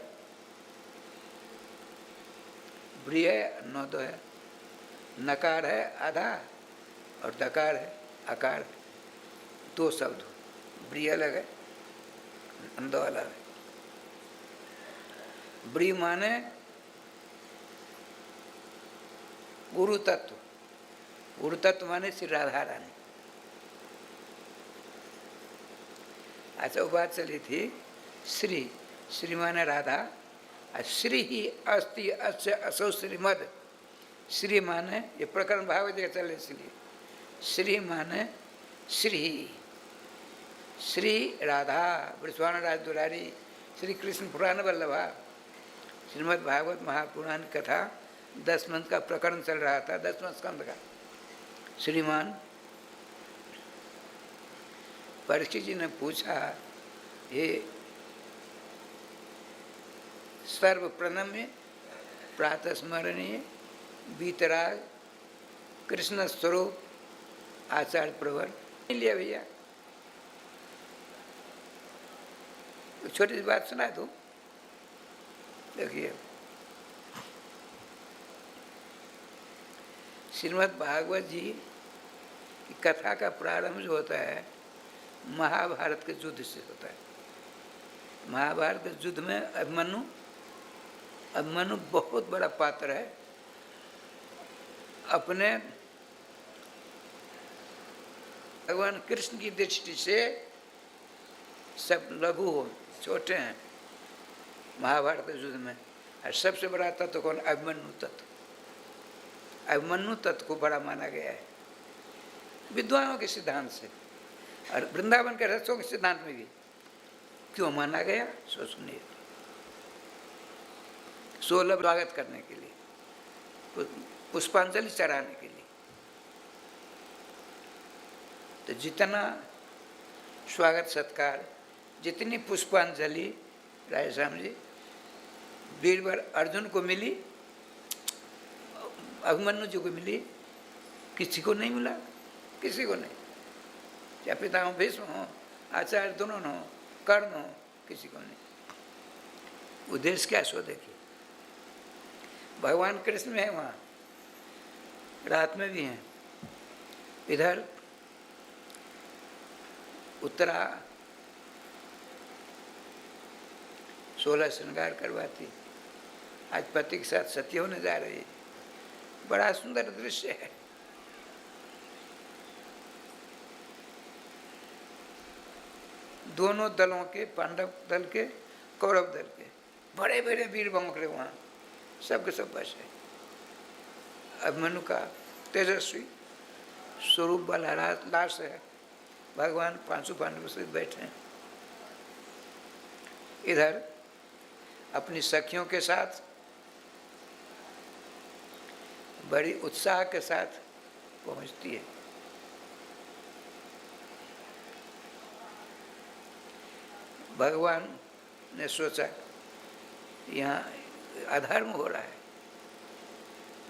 ब्री है, 9 2 है। नकार है आधा और दकार है आकार। 2 शब्द, ब्री अलग है, 2 अलग है। ब्री माने गुरु तत्व, गुरु तत्व माने श्री राधा रानी। अच्छा वो बात चली थी श्री, श्री माने राधा, श्री ही अस्ति अस्य असौ श्रीमद। श्री माने ये प्रकरण भाव देख चले, इसलिए श्री माने श्री, श्री राधा वृषभानु राज दुलारी, श्री कृष्ण पुराण वल्लभा। श्रीमद् भागवत महापुराण कथा 10 मंथ का प्रकरण चल रहा था, 10वां स्कंद का। श्रीमान परीक्षित जी ने पूछा, ये सर्व प्रणम्य प्रातः स्मरणीय बीतराग कृष्ण स्वरूप आचार्य प्रवर लिया भैया। छोटी सी बात सुना दूं, देखिए श्रीमद् भागवत जी की कथा का प्रारंभ जो होता है महाभारत के युद्ध से होता है। महाभारत के युद्ध में अभिमन्यु बहुत बड़ा पात्र है। अपने भगवान कृष्ण की दृष्टि से सब लघु हो, छोटे हैं महाभारत के युद्ध में। और सबसे बड़ा तत्व कौन? अभिमन्यु तत्व। अभिमन्यु तत्व को बड़ा माना गया है विद्वानों के सिद्धांत से, और वृंदावन के रसों के सिद्धांत में भी। क्यों माना गया सो सुनिए। 16 स्वागत करने के लिए, पुष्पांजलि चढ़ाने के लिए। तो जितना स्वागत सत्कार, जितनी पुष्पांजलि राय श्याम जी वीरवर अर्जुन को मिली, अभिमन्यु जी को मिली, किसी को नहीं मिला, किसी को नहीं। क्या पितामह भीष्म हो, आचार्य दोनों हो, कर्ण हो, किसी को नहीं। उद्देश्य क्या सो देखिए। भगवान कृष्ण में है, वहाँ रात में भी हैं। इधर उत्तरा 16 श्रृंगार करवाती, आज पति के साथ सती होने जा रही। बड़ा सुंदर दृश्य है। दोनों दलों के, पांडव दल के, कौरव दल के बड़े बड़े वीर बमकड़े वहाँ, सबके सब बस है। अभिमन्यु का तेजस्वी स्वरूप वाला लाश है। भगवान 500 पांडवों से बैठे हैं। इधर अपनी सखियों के साथ बड़ी उत्साह के साथ पहुंचती है। भगवान ने सोचा यहाँ अधर्म हो रहा है,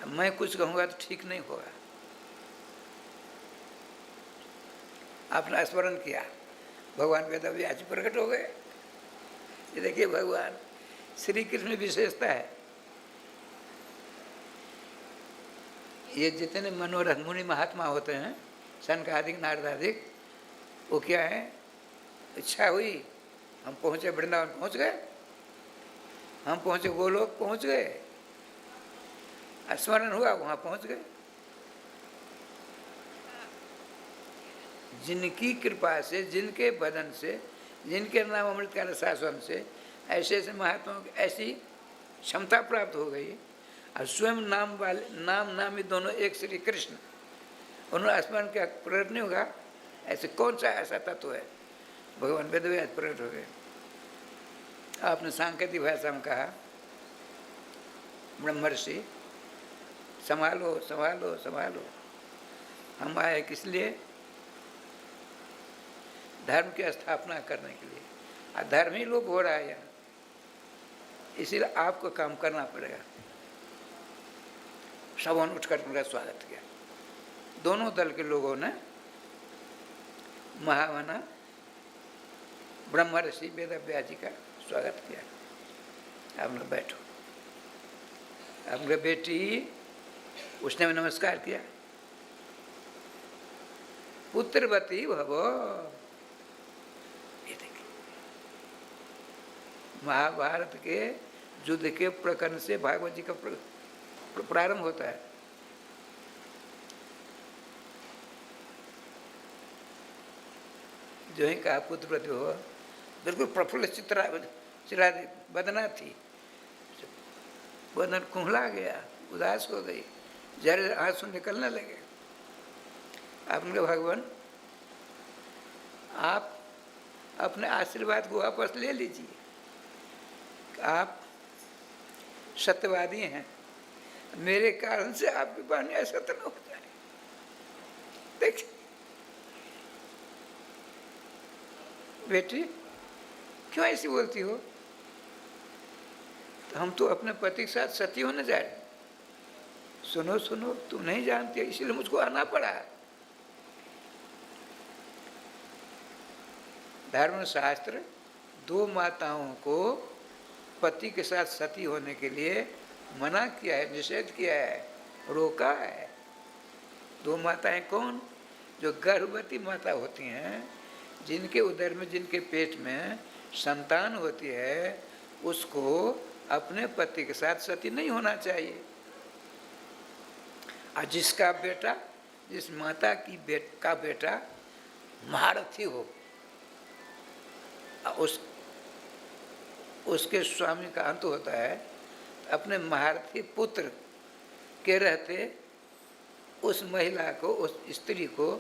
मैं कुछ कहूँगा तो ठीक नहीं होगा। आपने स्मरण किया, भगवान वेदव्यास प्रकट हो गए। ये देखिए भगवान श्री कृष्ण विशेषता है। ये जितने मनोरथ मुनि महात्मा होते हैं, सनकादिक नारदादिक, वो क्या है, इच्छा हुई हम पहुँचे वृंदावन, पहुँच गए, हम पहुँचे गोलोक, पहुँच गए, स्मरण हुआ वहाँ पहुँच गए। जिनकी कृपा से, जिनके बदन से, जिनके नाम अमृत काल शासन से ऐसे ऐसे महात्माओं की ऐसी क्षमता प्राप्त हो गई, और स्वयं नाम वाले, नाम नामी दोनों एक श्री कृष्ण, उन्होंने स्मरण क्या प्रकट नहीं होगा? ऐसे कौन सा ऐसा तत्व है? भगवान वेदव्यास प्रकट हो गए। आपने सांकेतिक भाषा में कहा, ब्रह्मर्षि संभालो संभालो संभालो, हम आए किस लिए? धर्म की स्थापना करने के लिए। अधर्मी लोग हो रहा है यहाँ, इसीलिए आपको काम करना पड़ेगा। सबों उठकर उनका स्वागत किया। दोनों दल के लोगों ने महामना ब्रह्मर्षि वेदव्यास जी का स्वागत किया। आप लोग बैठो। आपके बेटी, उसने भी नमस्कार किया। पुत्रवती भवो, ये देखिए महाभारत के युद्ध के प्रकरण से भागवत जी का प्रारंभ होता है। जो ही कहा पुत्रवती हो, बिल्कुल प्रफुल्ल चित्रा बदना थी, बदन कुंहला गया, उदास हो गई, जहर आंसू निकलने लगे। आपने भगवान, आप अपने आशीर्वाद को वापस ले लीजिए। आप सत्यवादी हैं, मेरे कारण से आपकी वाणी असत्य न हो जाए। देखिए बेटी, क्यों ऐसी बोलती हो? तो हम तो अपने पति के साथ सती होने जा रहे। सुनो सुनो, तुम नहीं जानती, इसलिए मुझको आना पड़ा। धर्मशास्त्र दो माताओं को पति के साथ सती होने के लिए मना किया है, निषेध किया है, रोका है। दो माताएं कौन? जो गर्भवती माता होती हैं, जिनके उदर में, जिनके पेट में संतान होती है, उसको अपने पति के साथ सती नहीं होना चाहिए। और जिसका बेटा, जिस माता की का बेटा महारथी हो, उसके स्वामी का अंत होता है, अपने महारथी पुत्र के रहते उस महिला को, उस स्त्री को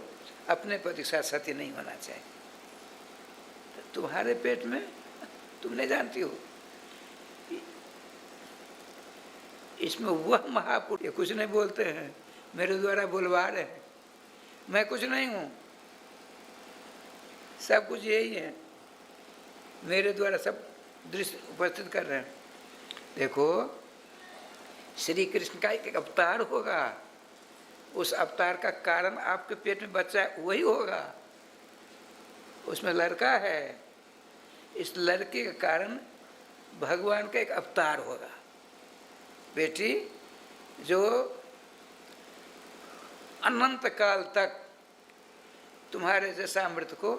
अपने पति के साथ सती नहीं होना चाहिए। तुम्हारे पेट में, तुम नहीं जानती हो, इसमें वह महापुरुष, ये कुछ नहीं बोलते हैं, मेरे द्वारा बुलवा रहे हैं, मैं कुछ नहीं हूँ, सब कुछ यही है, मेरे द्वारा सब दृश्य उपस्थित कर रहे हैं। देखो, श्री कृष्ण का एक अवतार होगा, उस अवतार का कारण आपके पेट में बच्चा है, वही होगा, उसमें लड़का है, इस लड़के के कारण भगवान का एक अवतार होगा। बेटी, जो अनंत काल तक तुम्हारे जैसा अमृत को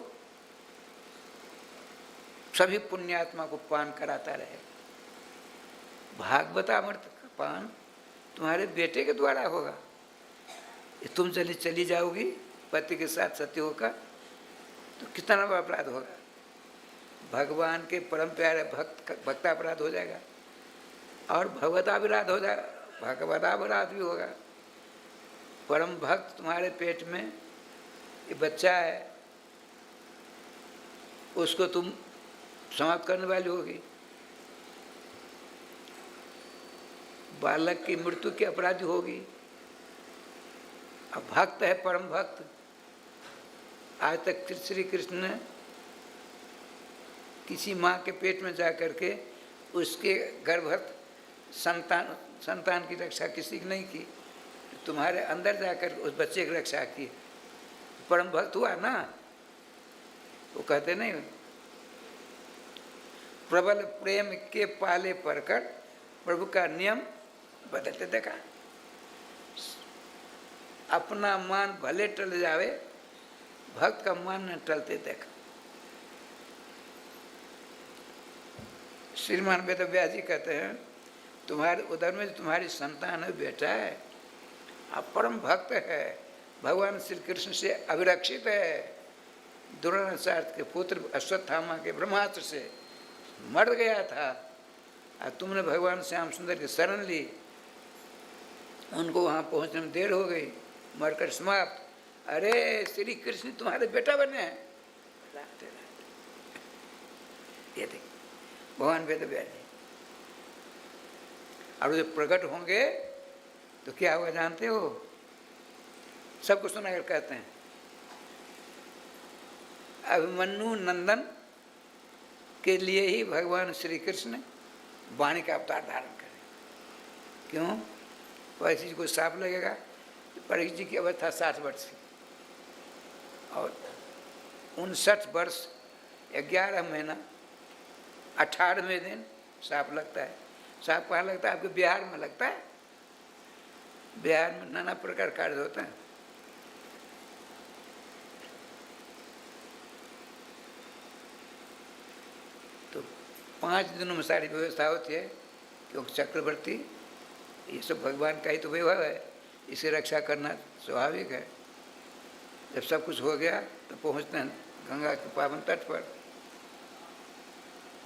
सभी पुण्यात्मा को पान कराता रहे। भागवतामृत का पान तुम्हारे बेटे के द्वारा होगा। तुम चली जाओगी पति के साथ सती होकर, तो कितना बड़ा अपराध होगा। भगवान के परम प्यारे भक्तापराध हो जाएगा, और भगवतापराध हो जाएगा, भगवतापराध भी होगा। परम भक्त तुम्हारे पेट में ये बच्चा है, उसको तुम समाप्त करने वाली होगी। बालक की मृत्यु की अपराधी होगी। अब भक्त है, परम भक्त, आज तक श्री कृष्ण ने किसी माँ के पेट में जा कर के उसके गर्भस्थ संतान की रक्षा किसी की नहीं की, तुम्हारे अंदर जाकर उस बच्चे की रक्षा की। परम भक्त हुआ ना, वो कहते नहीं, प्रबल प्रेम के पाले पड़कर प्रभु का नियम बदलते देखा। अपना मान भले टल जावे, भक्त का मान न टलते देखा। श्रीमान वेद व्यास जी कहते हैं, तुम्हारे उधर में तुम्हारी संतान है, बेटा है, आप परम भक्त है, भगवान श्री कृष्ण से अभिरक्षित है, द्रोणाचार्य के पुत्र अश्वत्थामा के ब्रह्मास्त्र से मर गया था, और तुमने भगवान श्याम सुंदर की शरण ली, उनको वहाँ पहुँचने में देर हो गई, मरकर समाप्त। अरे श्री कृष्ण तुम्हारे बेटा बने हैं। ये देख भगवान वेद व्यास जी, और जब प्रकट होंगे तो क्या होगा जानते हो? सबको सुनाकर कहते हैं, अभिमन्यु नंदन के लिए ही भगवान श्री कृष्ण वाणी का अवतार धारण करें। क्यों? वैसे जी को साफ लगेगा कि परीक्षित जी की अवस्था 60 वर्ष की, और 59 वर्ष 11 महीना 18वें दिन साफ लगता है। साफ कहाँ लगता है? आपके बिहार में लगता है। बिहार में नाना प्रकार कार्य होते हैं। तो 5 दिनों में सारी व्यवस्था होती है, क्योंकि चक्रवर्ती ये सब भगवान का ही तो वैभव है, इसे रक्षा करना स्वाभाविक है। जब सब कुछ हो गया तो पहुँचते हैं गंगा के पावन तट पर।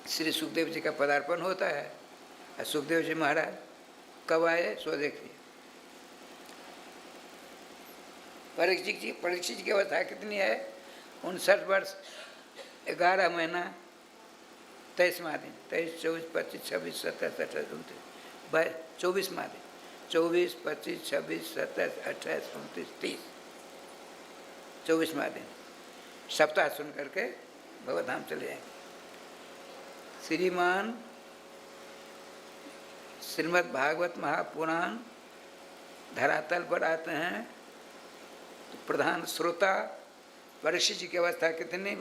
श्री सुखदेव जी का पदार्पण होता है, और सुखदेव जी महाराज कब आए सो देखिए। परीक्षित जी की अवस्था कितनी है? 59 वर्ष 11 महीना 23वां दिन, 23, 24, 25, 26, 27, 28, 29, 24वां दिन, 24, 25, 26, 27, 28, 29, 30, 24वां दिन सप्ताह सुन करके भगवत धाम चले जाएंगे। श्रीमान श्रीमद् भागवत महापुराण धरातल पर आते हैं तो प्रधान श्रोता परीक्षित जी की अवस्था कितनी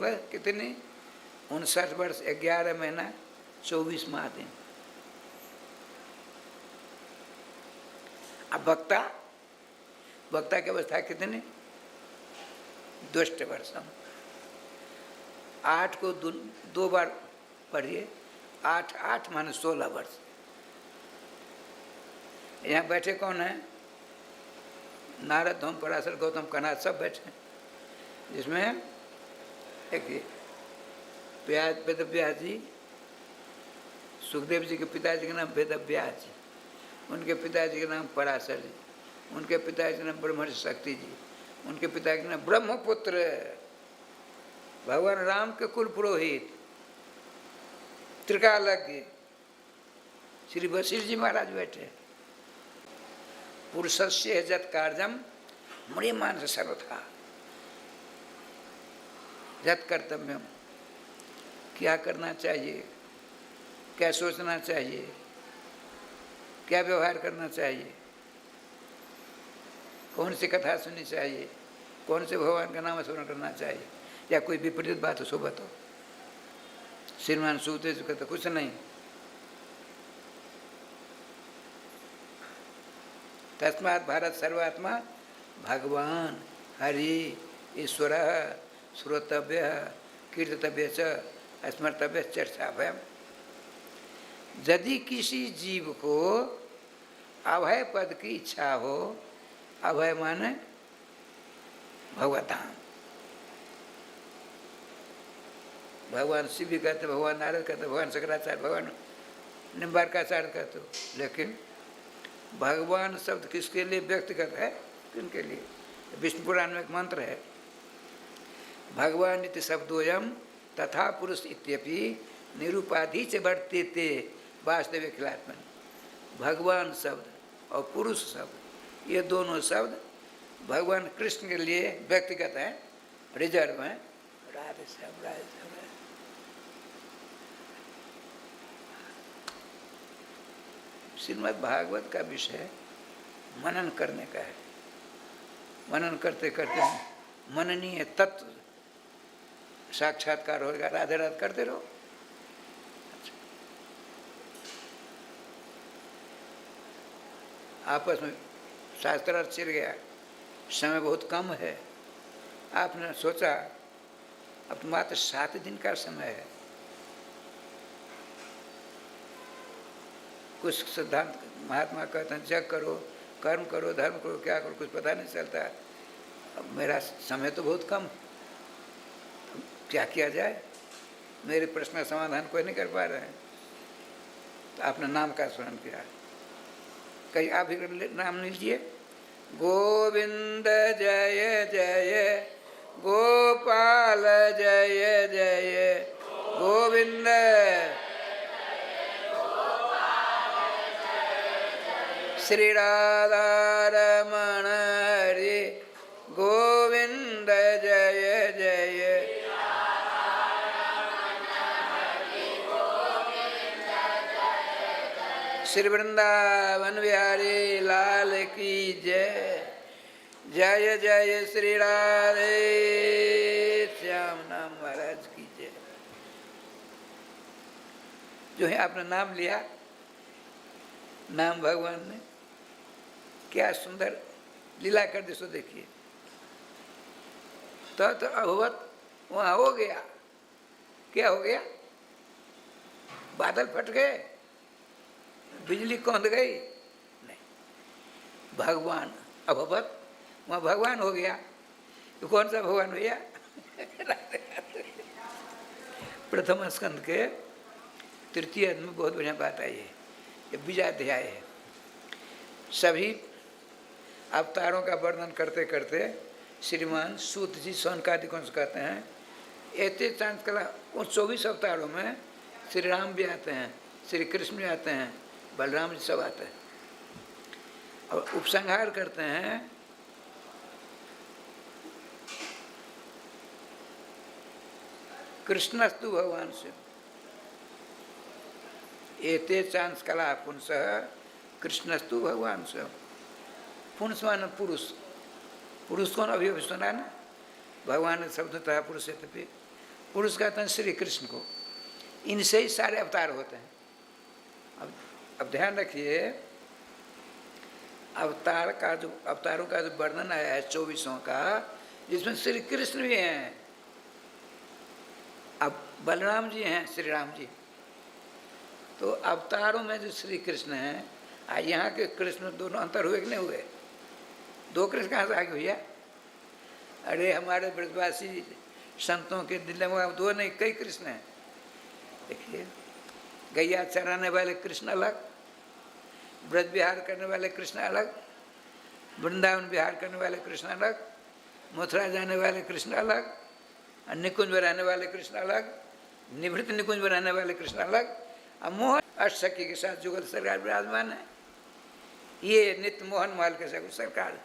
59 वर्ष 11 महीना 24वां दिन। अब वक्ता की अवस्था कितनी? दुष्ट वर्षम। 8 को 2 बार पढ़िए, 8 माने 16 वर्ष। यहाँ बैठे कौन है? नारद, धूम, पराशर, गौतम, कनाद सब बैठे, जिसमें देखिए वेद व्यास जी, सुखदेव जी के पिताजी का नाम वेद व्यास जी, उनके पिताजी का नाम पराशर जी, उनके पिताजी का नाम ब्रह्मर्षि शक्ति जी, उनके पिता का नाम ब्रह्मपुत्र, भगवान राम के कुल पुरोहित त्रिकालज्ञ श्री वशिष्ठ जी महाराज बैठे। पुरुषस्य जत कार्यम म्रियमाण से सर्वथा, जत कर्तव्यम, क्या करना चाहिए, क्या सोचना चाहिए, क्या व्यवहार करना चाहिए, कौन सी कथा सुननी चाहिए, कौन से भगवान का नाम स्मरण करना चाहिए, या कोई विपरीत बात हो सो बताओ। श्रीमान सुखदेव जी कहते कुछ नहीं। तस्मात् भारत सर्वात्मा भगवान हरि ईश्वर श्रोतव्य कीर्तव्य च स्मर्तव्य चर्चाभ्यम। यदि किसी जीव को अभय पद की इच्छा हो, अभय माने भगवत धाम, भगवान शिव भी कहते, भगवान नारद कहते, भगवान शंकराचार्य, भगवान निम्बारकाचार्य कहते हो, लेकिन भगवान शब्द किसके लिए व्यक्तिगत है? किनके लिए? विष्णु पुराण में एक मंत्र है, भगवान इति शब्दोयम तथा पुरुष इत्यपि निरुपाधि च वर्तेते वास्तविक अखिलात्मन। भगवान शब्द और पुरुष शब्द, ये दोनों शब्द भगवान कृष्ण के लिए व्यक्तिगत हैं, रिजर्व हैं। राधे श्याम राधे श्याम। श्रीमद् भागवत का विषय मनन करने का है। मनन करते करते मननीय तत्व साक्षात्कार होगा, राधे राधे करते रहो। आपस में शास्त्रार्थ चिर गया, समय बहुत कम है। आपने सोचा अब तो मात्र 7 दिन का समय है। कुछ सिद्धांत महात्मा कहते हैं जग करो, कर्म करो, धर्म करो, क्या करो, कुछ पता नहीं चलता। अब मेरा समय तो बहुत कम, क्या किया जाए? मेरे प्रश्न का समाधान कोई नहीं कर पा रहे हैं। तो आपने नाम का स्मरण किया। कहीं आप भी नाम लीजिए, गोविंद जय जय गोपाल जय जय गोविंद। श्री राधा रमण हरि गोविंद जय जय। श्री वृंदावन बिहारी लाल की जय। जय जय श्री राधे श्याम नाम महाराज की जय। जो है आपने नाम लिया, नाम भगवान ने क्या सुंदर लीला कर दी, सो देखिए। तो अभवत वहाँ हो गया। क्या हो गया? बादल फट गए, बिजली कौंध गई? नहीं, भगवान अभवत, वहाँ भगवान हो गया। तो कौन सा भगवान भैया? प्रथम स्कंद के तृतीय अध्याय में बहुत बढ़िया बात आई है। ये बीजाध्याय है। सभी अवतारों का वर्णन करते करते श्रीमान सूत जी सौनकादि कौन से कहते हैं, ऐसे चांद कला उन 24 अवतारों में श्री राम भी आते हैं, श्री कृष्ण भी आते हैं, बलराम जी सब आते हैं। और उपसंहार करते हैं कृष्णस्तु भगवान से। एते चांस कला पुंस कृष्णस्तु भगवान से। पुंस मान पुरुष, पुरुष कौन? अभी अभी सुना ना, भगवान ने शब्द था पुरुष है। तभी पुरुष कहते हैं श्री कृष्ण को। इनसे ही सारे अवतार होते हैं। अब ध्यान रखिए, अवतारों का जो वर्णन आया है 24 का, जिसमें श्री कृष्ण भी हैं, अब बलराम जी हैं, श्री राम जी। तो अवतारों में जो श्री कृष्ण हैं, यहाँ के कृष्ण दोनों अंतर हुए कि नहीं हुए? 2 कृष्ण कहाँ से आगे भैया? अरे हमारे ब्रजवासी संतों के दिल में 2 नहीं, कई कृष्ण हैं। देखिए, गैया चराने वाले कृष्ण अलग, ब्रज विहार करने वाले कृष्ण अलग, वृंदावन विहार करने वाले कृष्ण अलग, मथुरा जाने वाले कृष्ण अलग, निकुंज में रहने वाले कृष्ण अलग, निवृत्त निकुंज में रहने वाले कृष्ण अलग। अब मोहन अष्टसखी के साथ जुगल सरकार विराजमान है। ये नित्य मोहन महल के साथ सरकार,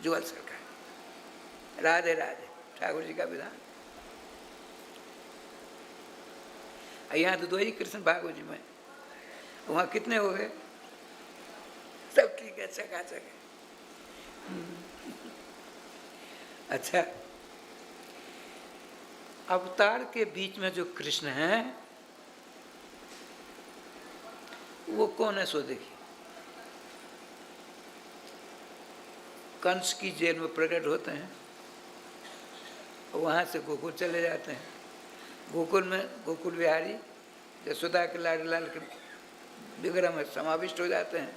जुगल सरकार। राधे राधे, ठाकुर जी का विधान। यहाँ तो 2 ही कृष्ण भागवत जी में, वहाँ कितने हो गए? सब ठीक है, चकाचक है। अच्छा, अवतार के बीच में जो कृष्ण हैं वो कौन है? सो देखिए, कंस की जेल में प्रकट होते हैं, वहाँ से गोकुल चले जाते हैं। गोकुल में गोकुल बिहारी यशोदा के लाड लाल के विग्रह में समाविष्ट हो जाते हैं।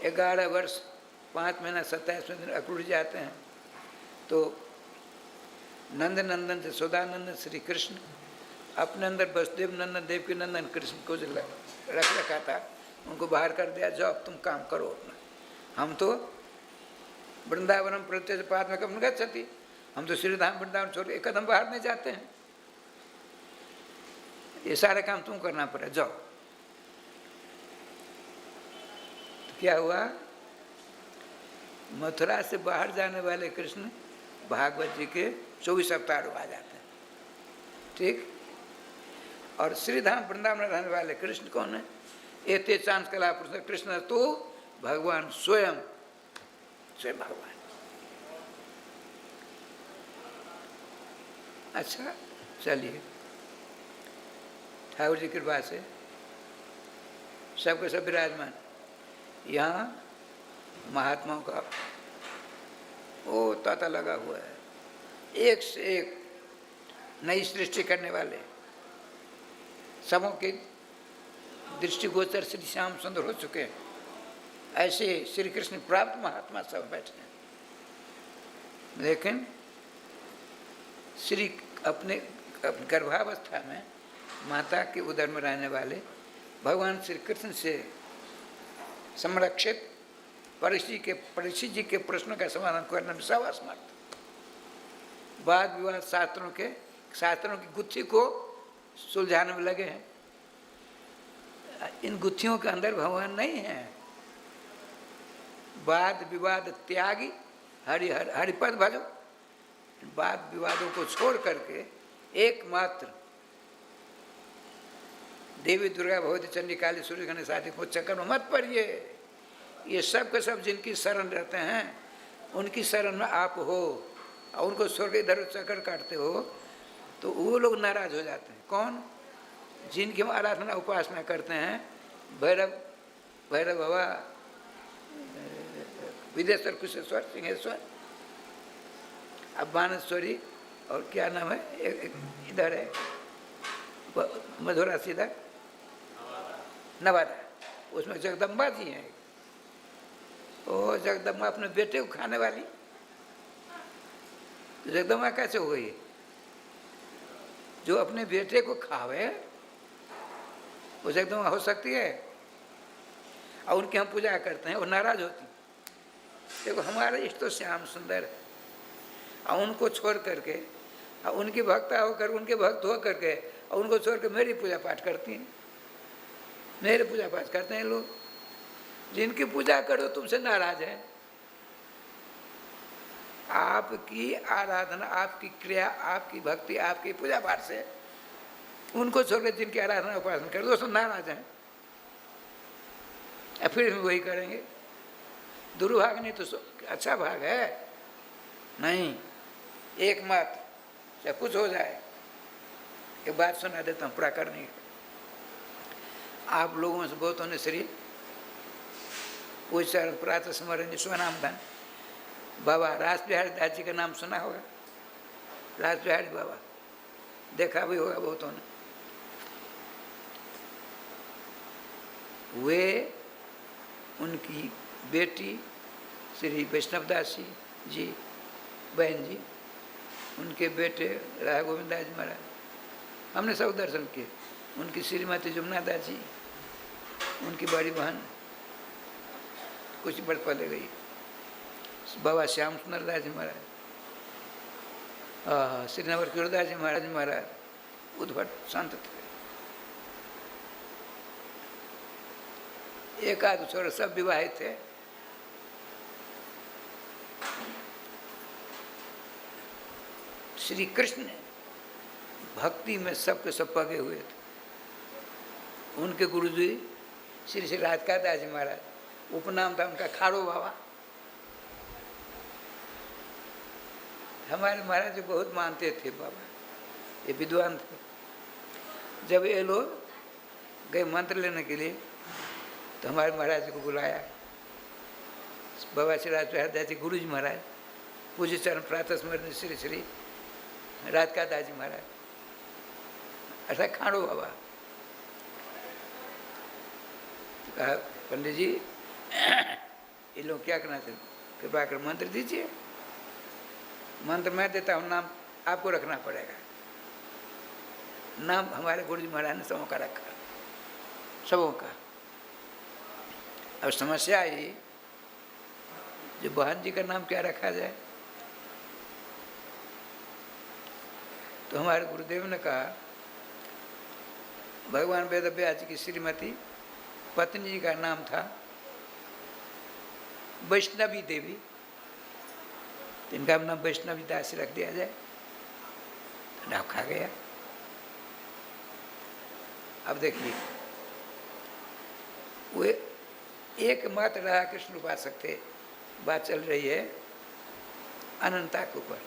11 वर्ष 5 महीना 27वें दिन अक्रूर जाते हैं। तो नंद नंदन यशोदानंदन श्री कृष्ण अपने अंदर वसुदेव नंदन देव के नंदन कृष्ण को जो रख रखा था, उनको बाहर कर दिया, जाओ अब तुम काम करो अपना। हम तो वृंदावनम प्रत्यज पाद में कब गच्छति, हम तो श्रीधाम वृंदावन छोड़ एक कदम बाहर नहीं जाते हैं। ये सारे काम तुम करना पड़ा, जाओ। तो क्या हुआ? मथुरा से बाहर जाने वाले कृष्ण भागवत जी के 24 अवतार आ जाते हैं, ठीक। और श्रीधाम वृंदावन में रहने वाले कृष्ण कौन है? एते चांद कला पुरुष कृष्ण तो भगवान स्वयं, स्वयं भगवान। अच्छा, चलिए, ठाकुर जी की कृपा से सबके सब विराजमान। यहाँ महात्माओं का वो तांता लगा हुआ है, एक से एक नई सृष्टि करने वाले, सबों के दृष्टिगोचर श्री श्याम सुंदर हो चुके हैं। ऐसे श्री कृष्ण प्राप्त महात्मा सब बैठे हैं, लेकिन श्री अपने गर्भावस्था में माता के उदर में रहने वाले भगवान श्री कृष्ण से संरक्षित परीक्षित जी के प्रश्नों का समाधान करने में सब असमर्थ। वाद विवाद शास्त्रों की गुत्थी को सुलझाने में लगे हैं। इन गुत्थियों के अंदर भगवान नहीं है। वाद विवाद त्यागी हरिपद भजो। वाद विवादों को छोड़ करके एकमात्र देवी दुर्गा भगवती चंडी काली सूर्य गणेश आदि को चक्कर में मत पड़िए। ये सब के सब जिनकी शरण रहते हैं उनकी शरण में आप हो और उनको छोड़ के इधर चक्कर काटते हो तो वो लोग नाराज हो जाते हैं। कौन? जिनकी हम आराधना उपासना करते हैं, भैरव बाबा, विदेश्वर, कुशेश्वर, सिंहेश्वर, अब बानेश्वरी और क्या नाम है इधर है मधुरा सीधा नवादा, उसमें जगदम्बा जी हैं। ओ जगदम्बा अपने बेटे को खाने वाली, जगदम्बा कैसे हो गई? जो अपने बेटे को खावे वो जगदम्बा हो सकती है? और उनकी हम पूजा करते हैं, वो नाराज होती। देखो हमारे इष्ट तो श्याम सुंदर, और उनको छोड़ करके और उनकी भक्ता होकर उनके भक्त हो करके और उनको छोड़ कर मेरी पूजा पाठ करती हैं। मेरे पूजा पाठ करते हैं लोग। जिनकी पूजा करो तुमसे नाराज है। आपकी आराधना, आपकी क्रिया, आपकी भक्ति, आपकी पूजा पाठ से उनको छोड़कर जिनकी आराधना उपासना करो दोस्तों नाराज हैं, या फिर भी वही करेंगे। दुर्भाग नहीं तो अच्छा भाग है नहीं। एकमात्र चाहे कुछ हो जाए, एक बात सुना देता हूँ पूरा करने की। आप लोगों में से बहुतों ने श्री पूज्य प्रातः स्मरण स्वनाम धन बाबा रास बिहारी दास जी का नाम सुना होगा। रास बिहारी बाबा देखा भी होगा बहुतों ने। वे उनकी बेटी श्री वैष्णवदास जी बहन जी, उनके बेटे राधा गोविंद दास जी महाराज, हमने सब दर्शन किए। उनकी श्रीमती जमुना दास जी, उनकी बड़ी बहन कुछ वर्ष पहले गई, बाबा श्याम सुंदर दास जी महाराज, श्रीनगर किशोरदास जी महाराज उद्भट संत थे। एक आध छोरा सब विवाहित थे। श्री कृष्ण भक्ति में सबके सब पगे हुए थे। उनके गुरुजी श्री श्री राधिका दास जी महाराज, उपनाम था उनका खाड़ो बाबा। हमारे महाराज जी बहुत मानते थे बाबा, ये विद्वान थे। जब ये लोग गए मंत्र लेने के लिए तो हमारे महाराज जी को बुलाया। बाबा श्री राजदास जी गुरु जी महाराज, पूज्य चरण प्रातः स्मरण श्री श्री राधिका दास जी महाराज, ऐसा खाड़ो बाबा। कहा पंडित जी ये लोग क्या करना चाहिए, कृपा कर मंत्र दीजिए। मंत्र मैं देता हूँ, नाम आपको रखना पड़ेगा। नाम हमारे गुरु जी महाराज ने सबों का रखा, सबों का। अब समस्या आई जो बहन जी का नाम क्या रखा जाए। तो हमारे गुरुदेव ने कहा भगवान वेद व्यास जी की श्रीमती पत्नी जी का नाम था वैष्णवी देवी, तो इनका नाम वैष्णवी दास रख दिया जाए। रखा गया। अब देखिए वे एकमात्र राधा कृष्ण उपासक थे। बात चल रही है अनंता के ऊपर।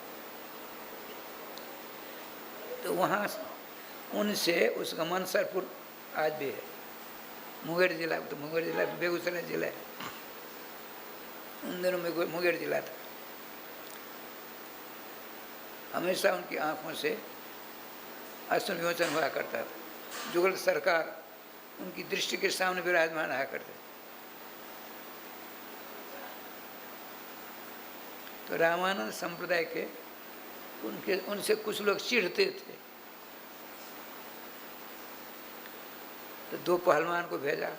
तो तो वहाँ उनसे उसका मनसरपुर आज भी है, मुंगेर जिला, तो मुंगेर जिला बेगूसराय जिला है, उन दिनों में मुंगेर जिला था। हमेशा उनकी आंखों से अश्रु विमोचन हुआ करता था। जुगल सरकार उनकी दृष्टि के सामने विराजमान आया करते। तो रामानंद संप्रदाय के उनसे कुछ लोग चिढ़ते थे, तो दो पहलवान को भेजा,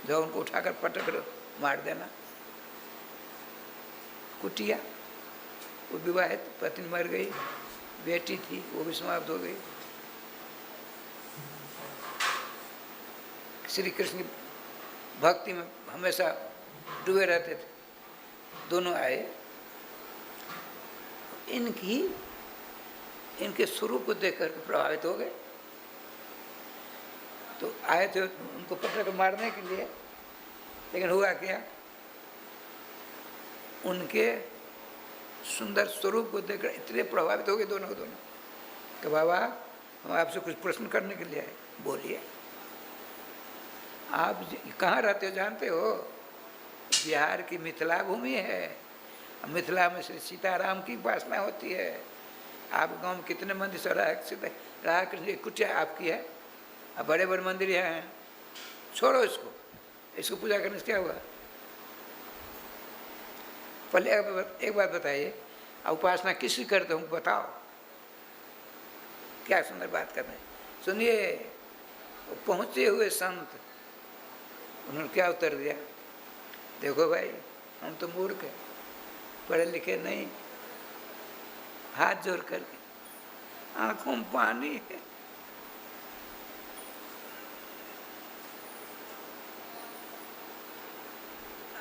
जो उनको उठाकर पटक मार देना। कुटिया, वो विवाहित पत्नी मर गई, बेटी थी वो भी समाप्त हो गई। श्री कृष्ण की भक्ति में हमेशा डूबे रहते थे। दोनों आए, इनके स्वरूप को देखकर प्रभावित हो गए, तो आए थे उनको पकड़ मारने के लिए। लेकिन हुआ क्या, उनके सुंदर स्वरूप को देखकर इतने प्रभावित हो गए दोनों कि बाबा हम आपसे कुछ प्रश्न करने के लिए आए। बोलिए। आप कहाँ रहते हो जानते हो? बिहार की मिथिला भूमि है, मिथिला में श्री सीताराम की उपासना होती है। आप गांव में कितने मंदिर से राधा कृष्ण की कुटिया आपकी है, अब बड़े बड़े मंदिर हैं, छोड़ो इसको पूजा करने से क्या हुआ? पहले एक बात बताइए, आप उपासना किसकी करते हो बताओ? क्या सुंदर बात कर रहे हैं, सुनिए। पहुँचे हुए संत, उन्होंने क्या उत्तर दिया? देखो भाई, हम तो मूर्ख हैं, पढ़े लिखे नहीं। हाथ जोड़ करके, आंखों में पानी है।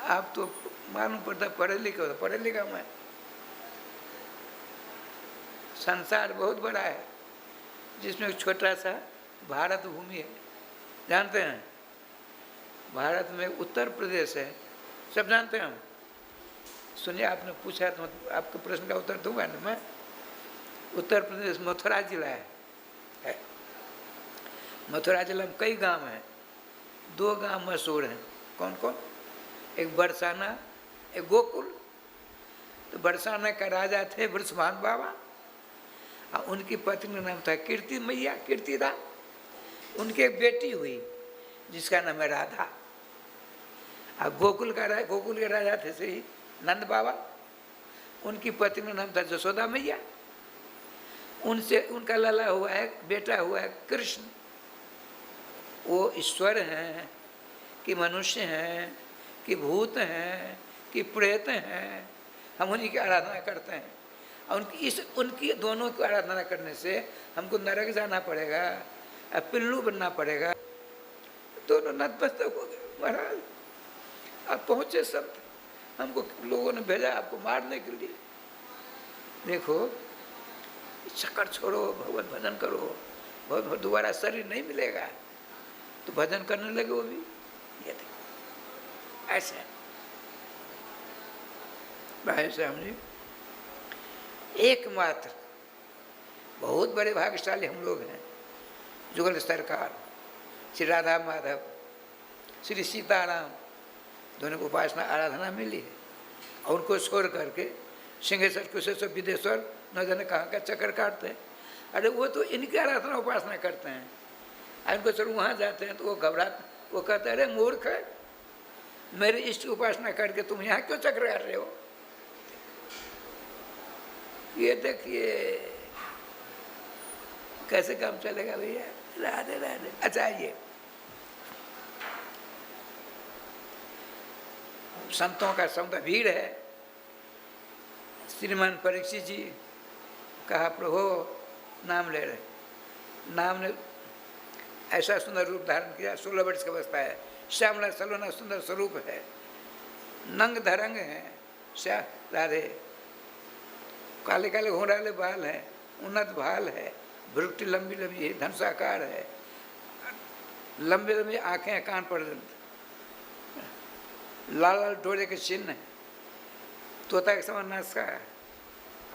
आप तो मालूम पड़ता पढ़े लिखे हो, पढ़े लिखा मैं। संसार बहुत बड़ा है, जिसमें एक छोटा सा भारत भूमि है, जानते हैं? भारत में उत्तर प्रदेश है, सब जानते हैं हम। सुनिए, आपने पूछा तो आपके प्रश्न का उत्तर दूंगा ना मैं। उत्तर प्रदेश मथुरा जिला है। मथुरा जिला में कई गांव हैं, 2 गांव मशहूर हैं। कौन कौन? एक बरसाना, एक गोकुल। तो बरसाना का राजा थे वृषभान बाबा, और उनकी पत्नी का नाम था कीर्ति मैया, कीर्तिदा। उनकी एक बेटी हुई जिसका नाम है राधा। और गोकुल के राजा थे श्री नंद बाबा, उनकी पत्नी का नाम था जसोदा मैया। उनसे उनका लला हुआ है, बेटा हुआ है कृष्ण। वो ईश्वर हैं कि मनुष्य हैं कि भूत हैं कि प्रेत हैं, हम उन्हीं की आराधना करते हैं। और उनकी दोनों की आराधना करने से हमको नरक जाना पड़ेगा, पिल्लू बनना पड़ेगा। दोनों नतमस्तक हो गए। महाराज आप पहुँचे संत, हमको लोगों ने भेजा आपको मारने के लिए। देखो, चक्कर छोड़ो, भगवत भजन करो, भगवत दोबारा शरीर नहीं मिलेगा तो भजन करने लगे वो भी। ये देखो ऐसे भाई साहब जी, एकमात्र बहुत बड़े भाग्यशाली हम लोग हैं। जुगल सरकार, श्री राधा माधव, श्री सीताराम, दोनों को उपासना आराधना मिली है। और उनको छोड़ करके सिंहेश्वर कुशेश्वर विदेश्वर न जाने कहाँ का चक्कर काटते हैं। अरे वो तो इनकी आराधना उपासना करते हैं, उनको सर वहाँ जाते हैं तो वो घबराते, वो कहते हैं अरे मूर्ख है, मेरे इष्ट की उपासना करके तुम यहाँ क्यों चक्कर काट रहे हो? ये देखिए कैसे काम चलेगा भैया। राधे राधे। अच्छा, ये संतों का समुदाय भीड़ है। श्रीमान परीक्षित जी कहा प्रभु नाम ले रहे, नाम ने ऐसा सुंदर रूप धारण किया। 16 वर्ष का अवस्था है, श्यामला सलोना सुंदर स्वरूप है, नंग धरंग है, राधे, काले काले घोड़ाले बाल हैं, उन्नत भाल है, भ्रुकुटी लंबी लंबी है, धनुषाकार है, लंबी लंबी आँखें हैं, कान पर लाल लाल डोरे के चिन्ह है, तोता के समान नासका है,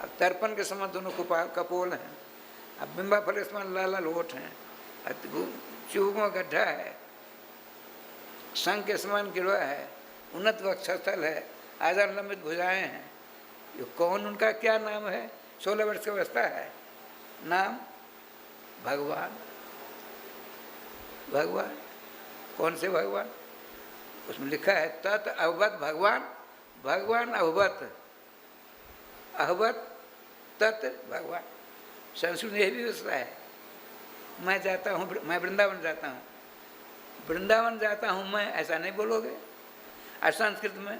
अब दर्पण के समान दोनों कपोल हैं, अब बिंबा फल समान लाल लाल होठ हैं, चूहों गड्ढा है, शंख के समान गिरवा है, उन्नत वक्षस्थल है, आधार लंबित भुजाएं हैं। ये कौन, उनका क्या नाम है? 16 वर्ष की अवस्था है, नाम भगवान। भगवान कौन से भगवान? उसमें लिखा है तत् अवबत भगवान, भगवान अवबत, अवबत तत् भगवान। संस्कृत में यही व्यवस्था है। मैं जाता हूँ, मैं वृंदावन जाता हूँ, वृंदावन जाता हूँ मैं, ऐसा नहीं बोलोगे। और संस्कृत में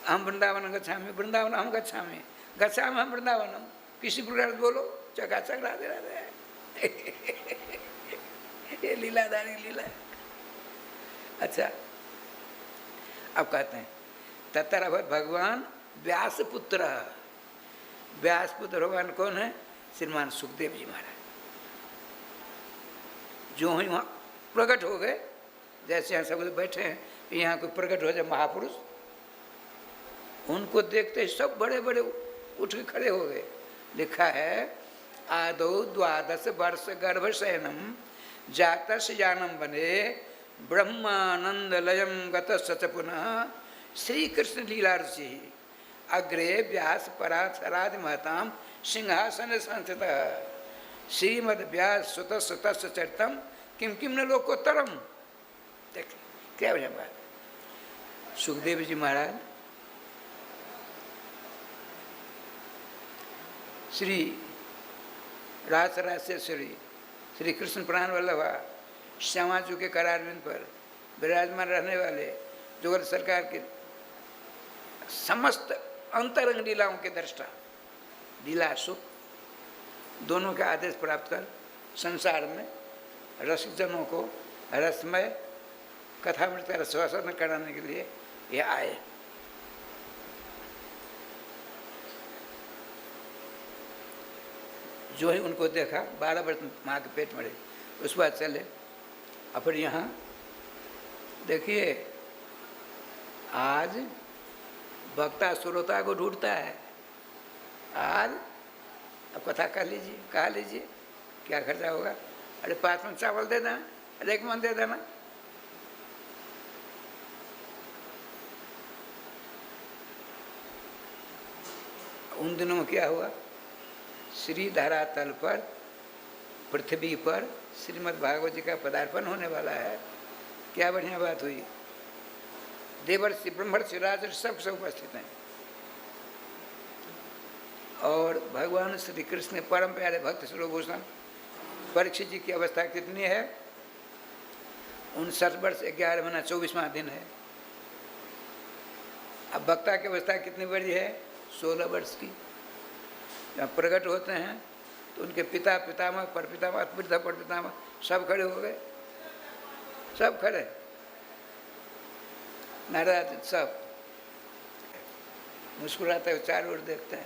हम वृंदावन गच्छामि, वृंदावन हम गच्छामि, गच्छामि हम वृंदावनम, किसी प्रकार बोलो, चकाचक राधे राधे। ये लीलाधारी लीला है। अच्छा, अब कहते हैं तत्र भगवान व्यास पुत्र। व्यास पुत्र भगवान कौन है? श्रीमान सुखदेव जी महाराज। जो ही वहाँ प्रकट हो गए, जैसे यहाँ सब बैठे हैं, यहाँ कोई प्रकट हो जाए महापुरुष, उनको देखते ही सब बड़े बड़े उठ के खड़े हो गए। लिखा है आदौ 12 वर्ष गर्भशयनम जातस्य जानम बने ब्रह्मानंद लयम गतस्य पुनः श्री कृष्ण लीला रुचि अग्रे व्यास पराशरादि महताम सिंहासन संस्थित श्रीमद व्यास सुत सुतस्य चरितम किम किम न लोकोत्तरम। देख क्या वजह बात। सुखदेव जी महाराज श्री रासरासेश्वरी श्री कृष्ण प्राण वल्लभा श्यामाचू के करारविंद पर विराजमान रहने वाले जोगल सरकार के समस्त अंतरंग लीलाओं के दृष्टा, लीला सुख दोनों का आदेश प्राप्त कर संसार में रसिकजनों को रसमय कथामृत का रसवासन कराने के लिए ये आए। जो ही उनको देखा, 12 वर्ष माँ के पेट में रही, उस बाद चले। और फिर यहाँ देखिए, आज भक्ता श्रोता को ढूंढता है। आज अब कथा कर लीजिए, कहा लीजिए, क्या खर्चा होगा? अरे 5 मन चावल दे देना, अरे 1 मन दे देना। उन दिनों में क्या हुआ? श्री धरातल पर, पृथ्वी पर श्रीमद् भागवत जी का पदार्पण होने वाला है। क्या बढ़िया बात हुई। देवर्षि ब्रह्मर्षि राजर्षि सब उपस्थित हैं। और भगवान श्री कृष्ण ने परम प्यारे भक्त श्रीभूषण परीक्षित जी की अवस्था कितनी है? 59 वर्ष 11 महीना 24वां दिन है। अब भक्ता की अवस्था कितनी बड़ी है? 16 वर्ष की। जब प्रकट होते हैं तो उनके पिता, पितामह, परपितामह, वृद्ध परपितामह सब खड़े हो गए, सब खड़े, नाराज सब मुस्कुराते हुए चारों ओर देखते हैं।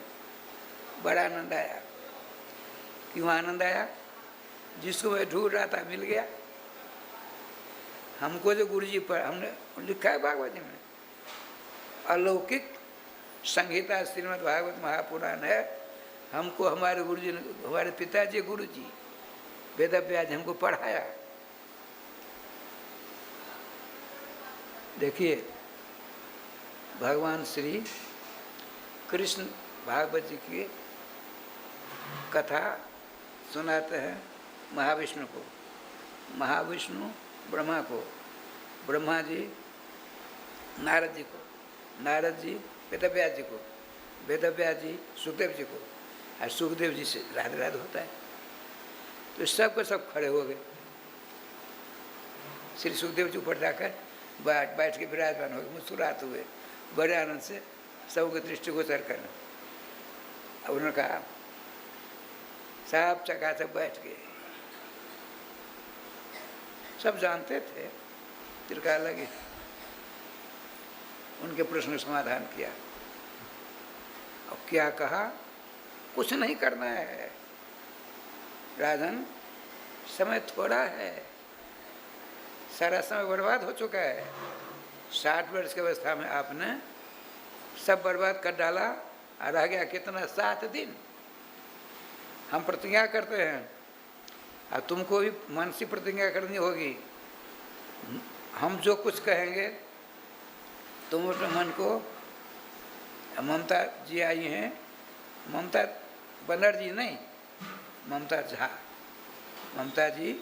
बड़ा आनंद आया। क्यों आनंद आया? जिसको मैं ढूंढ रहा था मिल गया। हमको जो गुरु जी पर हमने लिखा है भागवत जी में, अलौकिक संहिता श्रीमद् भागवत महापुराण है। हमको हमारे गुरु जी ने, हमारे पिताजी गुरु जी वेद व्यास हमको पढ़ाया। देखिए, भगवान श्री कृष्ण भागवत जी की कथा सुनाते हैं महाविष्णु को, महाविष्णु ब्रह्मा को, ब्रह्मा जी नारद जी को, नारद जी वेदव्यास जी को, वेदव्यास जी सुखदेव जी को, और सुखदेव जी से राधे राधे होता है। तो सबको सब खड़े हो गए। श्री सुखदेव जी ऊपर जाकर बैठ के विराजमान हो गए, मुस्कुराते हुए बड़े आनंद से सबके दृष्टिगोचर करना। अब उन्होंने कहा, सब चकाचक बैठ गए। सब जानते थे तिरका लगे। उनके प्रश्न का समाधान किया। और क्या कहा? कुछ नहीं करना है राजन, समय थोड़ा है, सारा समय बर्बाद हो चुका है। 60 वर्ष की अवस्था में आपने सब बर्बाद कर डाला और रह गया कितना? 7 दिन। हम प्रतिज्ञा करते हैं, और तुमको भी मन से प्रतिज्ञा करनी होगी। हम जो कुछ कहेंगे तुम अपने मन को, ममता जी आई हैं, ममता बनर्जी नहीं, ममता झा, ममता जी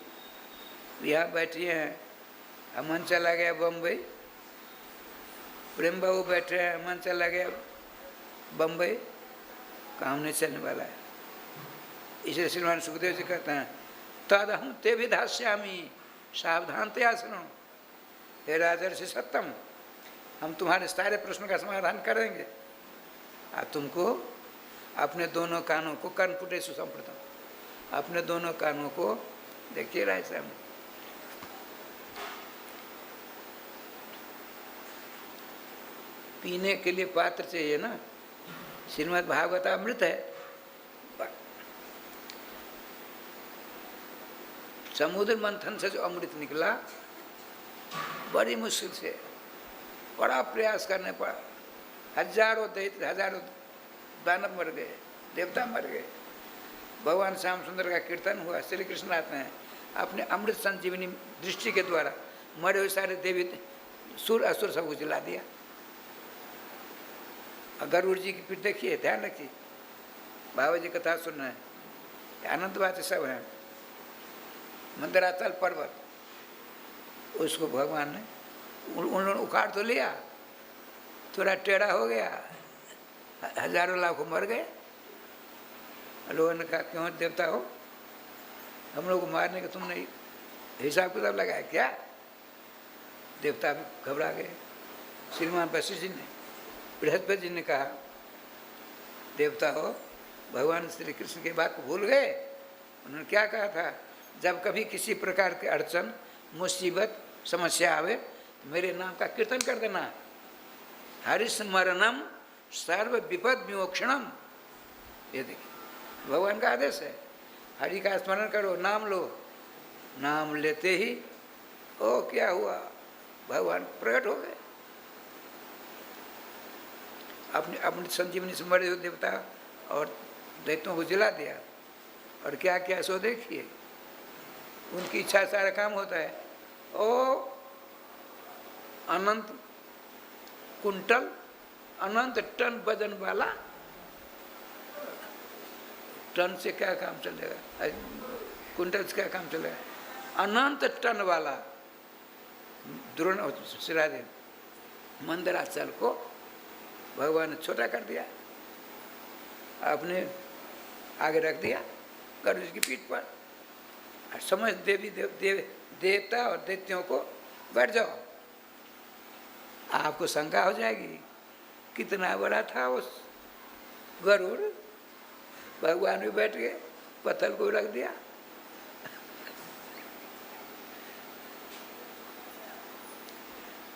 यहाँ बैठी हैं। अमन चला गया बम्बई, प्रेम बाबू बैठे हैं, अमन चला गया बम्बई, काम नहीं चलने वाला है। इसलिए श्रीमान सुखदेव जी कहते हैं तद हम ते विधास्यामी सावधान तया सुनो, हे राजर्षि सत्यम, हम तुम्हारे सारे प्रश्नों का समाधान करेंगे, और तुमको अपने दोनों कानों को, कर्णपुटे सुसंप्रतम, अपने दोनों कानों को देखिए राय साहब, पीने के लिए पात्र चाहिए ना। श्रीमद् भागवत अमृत है, समुद्र मंथन से जो अमृत निकला बड़ी मुश्किल से, बड़ा प्रयास करने पड़ा, हजारों दैत्य, हजारों दानव मर गए, देवता मर गए, भगवान श्याम सुंदर का कीर्तन हुआ, श्री कृष्णनाथ ने अपने अमृत संजीवनी दृष्टि के द्वारा मरे हुए सारे देवी सुर असुर सब जला दिया। गरुड़ जी की पीठ देखिए, ध्यान रखिए, बाबा जी कथा सुन रहे हैं, अनंत बातें सब हैं। मंदराचल पर्वत, उसको भगवान ने उन्होंने उखाड़ तो लिया, थोड़ा टेढ़ा हो गया, हजारों लाखों मर गए। लोगों ने कहा क्यों देवता हो, हम लोग को मारने का तुमने हिसाब किताब लगाया क्या? देवता भी घबरा गए। श्रीमान वशिष्ठ जी ने, बृहस्पति जी ने कहा देवता हो, भगवान श्री कृष्ण की बात को भूल गए। उन्होंने क्या कहा था, जब कभी किसी प्रकार के अड़चन, मुसीबत, समस्या आवे तो मेरे नाम का कीर्तन कर देना। हरिस्मरणम सर्व विपद विमोक्षणम, ये देखिए भगवान का आदेश है, हरि का स्मरण करो, नाम लो, नाम लेते ही ओ क्या हुआ, भगवान प्रकट हो गए। अपने अपनी संजीवनी से मरे हुए देवता और दैत्यों को जला दिया, और क्या क्या सो देखिए, उनकी इच्छा सारा काम होता है। ओ अनंत कुंटल, अनंत टन वजन वाला, टन से क्या काम चलेगा, कुंटल से क्या काम चलेगा, अनंत टन वाला द्रोण सिरादे मंदराचल को भगवान ने छोटा कर दिया, अपने आगे रख दिया गरुड़ की पीठ पर। समझ देवी देवता और दैत्यों को बैठ जाओ, आपको शंका हो जाएगी कितना बड़ा था उस गरुड़, भगवान भी बैठ गए, पत्थर को रख दिया।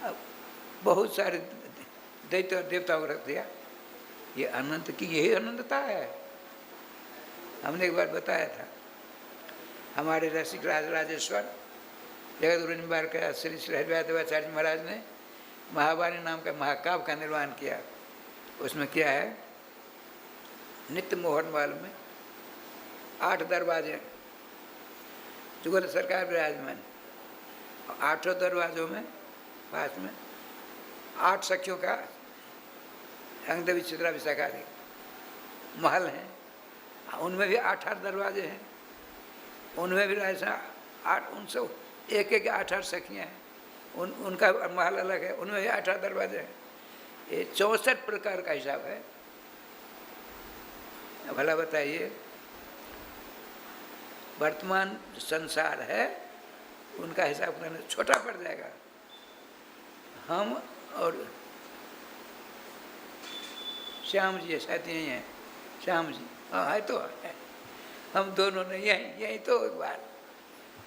अब बहुत सारे दैत्य और देवताओं को रख दिया। ये अनंत की यही अनंतता है। हमने एक बार बताया था, हमारे रसिक राजेश्वर जगत गुरु निवार का श्री श्री हरिवाचार्य महाराज ने महावाणी नाम का महाकाव्य का निर्माण किया। उसमें क्या है, नित्य मोहनवाल में 8 दरवाजे, जुगल सरकार विराजमान, 8 दरवाजों में पास में 8 सखियों का अंगदेवी चित्रा विशाखारी महल हैं, उनमें भी 8 दरवाजे हैं, उनमें भी ऐसा 8, उनसे एक 8 सखियाँ हैं, उनका महल अलग है, उनमें भी 8 दरवाजे हैं। ये 64 प्रकार का हिसाब है। भला बताइए, वर्तमान संसार है उनका हिसाब करना छोटा पड़ जाएगा। हम और श्याम जी शायद यही हैं, श्याम जी, हाँ है तो है, हम दोनों ने यही तो एक बार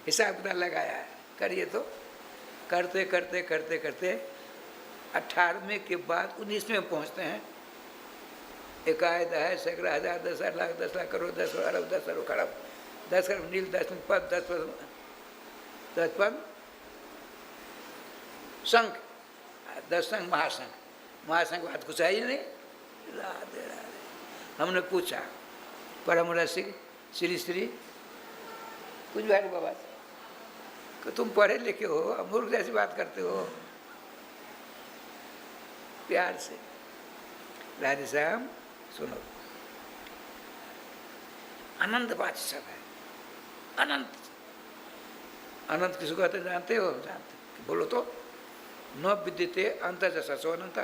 हिसाब किताब लगाया है। करिए तो करते करते करते करते 18वें के बाद 19वें पहुँचते हैं। एकायद है, सैकड़ा, हजार, 10 लाख, 10 लाख करोड़, 10 अरब, 10 अरब खरब, 10 अरब नील, 10 पद, 10 पद संघ, 10 संघ महासंघ, महासंघ बात कुछ है ही नहीं। राधे राधे। हमने पूछा परम रसिक श्री श्री कुछ बिहारी बाबा से कि तुम पढ़े लिखे हो, मूर्ख जैसी बात करते हो। प्यार से राधे श्याम सुनो, अनंत बात सब है। अनंत, अनंत किसको कहते जानते हो? जानते, बोलो तो। न विद्यते अंत जैसा सो अनंत।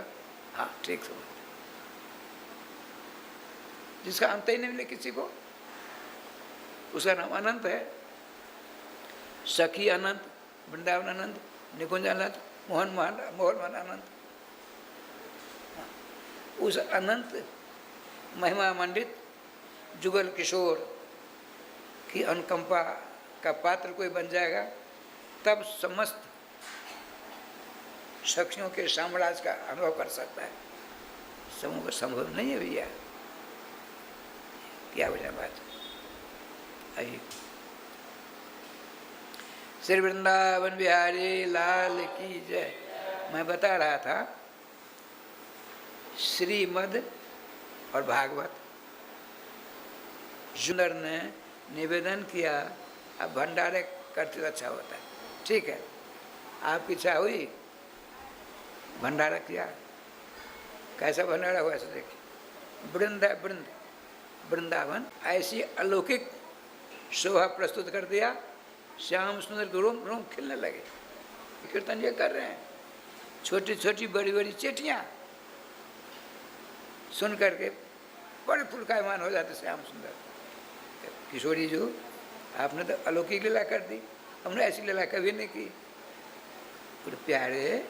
हाँ ठीक समझ, जिसका अंत ही नहीं मिले किसी को, उसका नाम अनंत है। सखी अनंत, वृंदावन अनंत, निकुंज अनंत, मोहन अनंत। उस अनंत महिमा मंडित जुगल किशोर की अनुकंपा का पात्र कोई बन जाएगा, तब समस्त सखियों के साम्राज्य का अनुभव कर सकता है। समूह संभव नहीं है भैया, क्या वजह बात। आइए, श्री वृंदावन बिहारी लाल की जय। मैं बता रहा था श्रीमद् और भागवत, सुंदर ने निवेदन किया, अब भंडारे करते तो अच्छा होता है। ठीक है, आपकी इच्छा हुई, भंडारा किया। कैसा भंडारा हुआ ऐसा देखिए। वृंदावन ऐसी अलौकिक शोभा प्रस्तुत कर दिया, श्याम सुंदर के रोम रोम खिलने लगे। कीर्तन ये कर रहे हैं, छोटी छोटी बड़ी बड़ी चेटियाँ सुन करके बड़े पुलकायमान हो जाते श्याम सुंदर। किशोरी जो आपने तो अलौकिक लीला कर दी, हमने ऐसी लीला कभी नहीं की। तो प्यारे,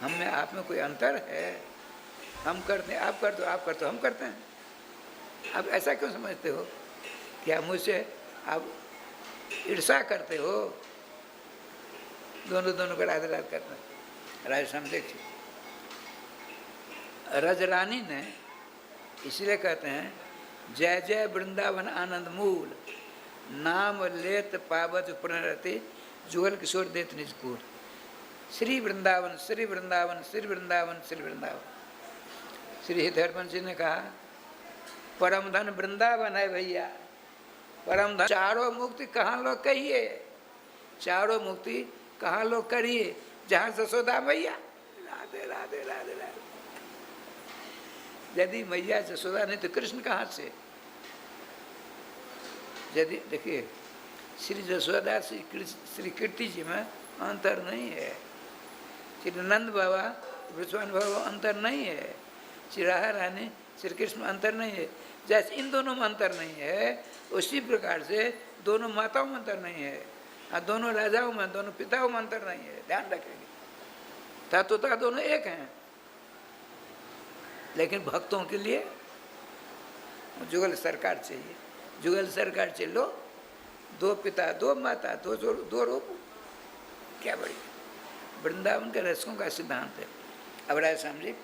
हम में आप में कोई अंतर है? हम करते हैं, आप करते हो, आप करते हो, हम करते हैं। आप ऐसा क्यों समझते हो? क्या मुझसे आप ईर्षा करते हो? दोनों को राधे राधे करते हैं। राजस्थान देखिए, रजरानी ने इसलिए कहते हैं जय जय वृंदावन आनंद मूल, नाम लेत पावत प्रणरति, जुगल किशोर देत निजकूर। श्री वृंदावन श्री वृंदावन श्री वृंदावन श्री वृंदावन। श्री हृदयवन जी ने कहा परम धन वृंदावन है भैया, परम धन। चारों मुक्ति कहाँ लोग कहिए, चारों मुक्ति कहाँ लोग करिए, जहाँ जसोदा मैया। राधे राधे राधे राधे। यदि मैया जसोदा नहीं तो कृष्ण कहाँ से? यदि देखिए, श्री जसोदा श्री कीर्ति जी में अंतर नहीं है, श्री नंद बाबा ब्रजवान बाबा अंतर नहीं है, श्री राधा रानी श्री कृष्ण अंतर नहीं है। जैसे इन दोनों में अंतर नहीं है, उसी प्रकार से दोनों माताओं में अंतर नहीं है, और दोनों राजाओं में, दोनों पिताओं में अंतर नहीं है। ध्यान रखेंगे, तत्वतः दोनों एक हैं, लेकिन भक्तों के लिए जुगल सरकार चाहिए। जुगल सरकार चाहिए, लो दो पिता दो माता दो रूप, क्या बड़ी। वृंदावन के रसकों का सिद्धांत है। अब राय समझिए,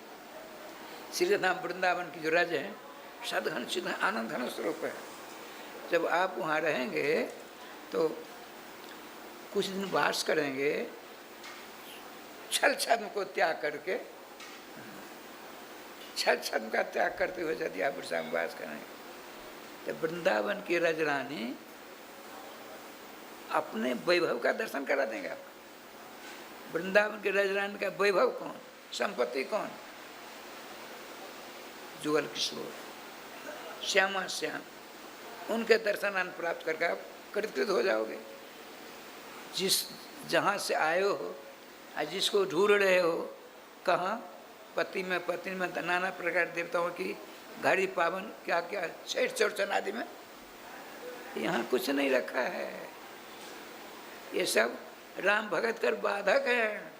श्री धाम वृंदावन की जो रज है, सदघन सिद्ध आनंद घन स्वरूप है। जब आप वहाँ रहेंगे तो कुछ दिन वास करेंगे, छल छद्म को त्याग करके, छल छद्म का त्याग करते हुए यदि आप में वास करेंगे तो वृंदावन की रजरानी अपने वैभव का दर्शन करा देंगे आपको। वृंदावन के रजरानी का वैभव कौन, संपत्ति कौन? जुगल किशोर, श्यामा श्याम, उनके दर्शनान प्राप्त करके आप कृतकृत हो जाओगे। जिस जहाँ से आए हो और जिसको ढूंढ रहे हो, कहाँ? पति में पत्नी में नाना प्रकार देवताओं की घड़ी पावन क्या क्या छठ चौड़चन आदि में, यहाँ कुछ नहीं रखा है। ये सब राम भगत कर बाधक है।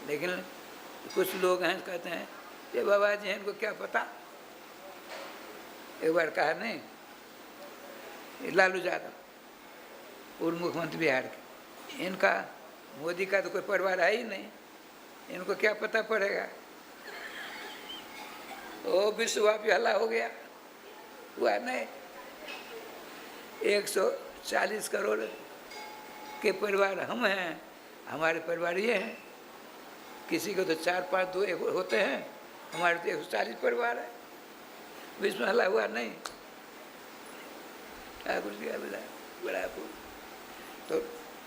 लेकिन कुछ लोग हैं कहते हैं ये बाबा जी हैं, इनको क्या पता। एक बार कहा नहीं, लालू यादव पूर्व मुख्यमंत्री बिहार के, इनका मोदी का तो कोई परिवार है ही नहीं, इनको क्या पता पड़ेगा। ओ विश्वव्यापी हल्ला हो गया, हुआ नहीं। 140 करोड़ के परिवार हम हैं, हमारे परिवार ये हैं। किसी को तो 4-5 2 होते हैं, हमारे तो 140 परिवार है। विश्व में हल्ला हुआ नहीं। ठाकुर जी का बड़ा फूल। तो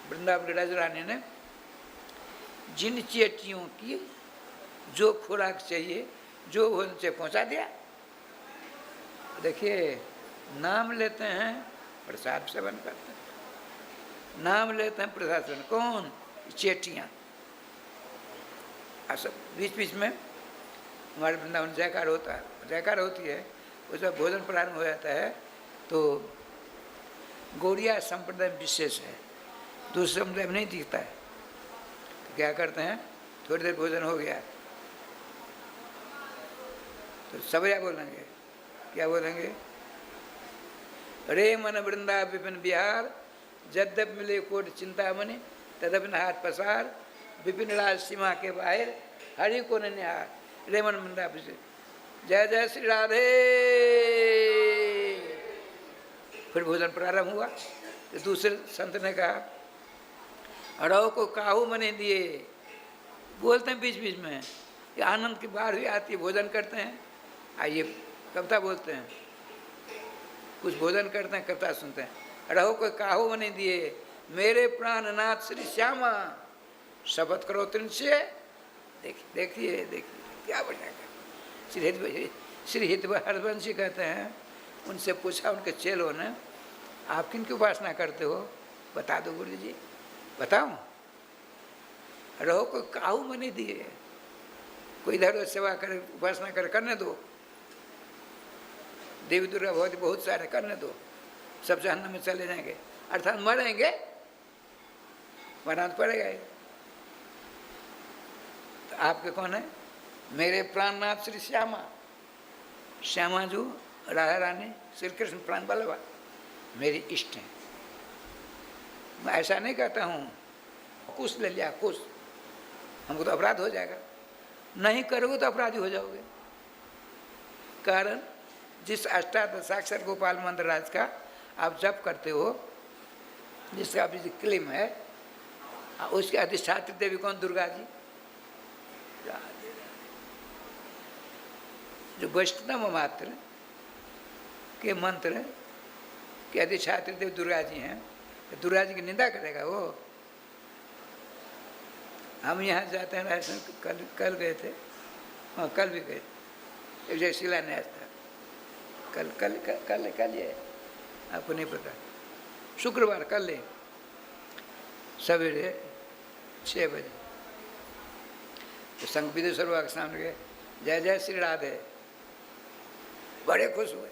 वृंदावन की राज रानी ने जिन चेटियों की जो खुराक चाहिए जो उनसे पहुंचा दिया। देखिए, नाम लेते हैं प्रसाद सेवन करते हैं, नाम लेते हैं प्रसाद सेवन। कौन? चेटियाँ। सब बीच बीच में हमारे वृंदावन जयकार होता है, जयकार होती है, उसमें भोजन प्रारंभ हो जाता है। तो गौड़िया संप्रदाय विशेष है, दूसरे समुदाय में नहीं दिखता है। तो क्या करते हैं, थोड़ी देर भोजन हो गया तो सबया बोलेंगे। क्या बोलेंगे? रे मन वृंदा विपिन बिहार, जद्यप मिले कोट चिंतामणि, तदपिन हाथ पसार, विपिन राज सीमा के बाहर, हरि को निहार। रे मन वृंदा, जय जय श्री राधे। फिर भोजन प्रारंभ हुआ। तो दूसरे संत ने कहा, अड़ो को काहू मने दिए। बोलते हैं बीच बीच में, ये आनंद की बार भी आती है, भोजन करते हैं। आइए कविता बोलते हैं, कुछ भोजन करते हैं, कविता सुनते हैं। अड़ो को काहू मने दिए, मेरे प्राणनाथ श्री श्यामा, शपथ करो तिनसे। देखिए देखिए देखिए क्या बढ़िया। श्री हित हरवंशी कहते हैं, उनसे पूछा उनके चेलों ने, आप किन की उपासना करते हो? बता दो गुरु जी। बताओ। रहो को काहू मने दिए, कोई इधर सेवा करे, उपासना करे, करने दो। देवी दुर्गा भगवती बहुत सारे, करने दो, सब जहन्नम में चले जाएंगे, अर्थात मरेंगे, मरना तो पड़ेगा ही। तो आपके कौन है? मेरे प्राणनाथ श्री श्यामा। श्यामा जो राधा रानी श्री कृष्ण प्राण बल्लभा मेरी इष्ट हैं। मैं ऐसा नहीं कहता हूँ कुछ ले लिया कुछ, हमको तो अपराध हो जाएगा। नहीं करोगे तो अपराधी हो जाओगे। कारण जिस अष्टादशाक्षर गोपाल मंत्र राज का आप जप करते हो, जिसका अभी क्लेम है, उसके अधिष्ठात्री देवी कौन? दुर्गा जी। जो वैष्णव मात्र के मंत्र के अधिष्ठात्री देव दुर्गा जी हैं, तो दुर्गा जी की निंदा करेगा वो? हम यहाँ जाते हैं राजस्थान, कल गए थे, हाँ कल भी गए, एक जगह शिलान्यास था, कल कल कल कल कल ये आपको नहीं पता, शुक्रवार कल सवेरे 6 बजे तो संघ विदेश्वर बाबा के सामने गए, जय जय श्री राधे, बड़े खुश हुए।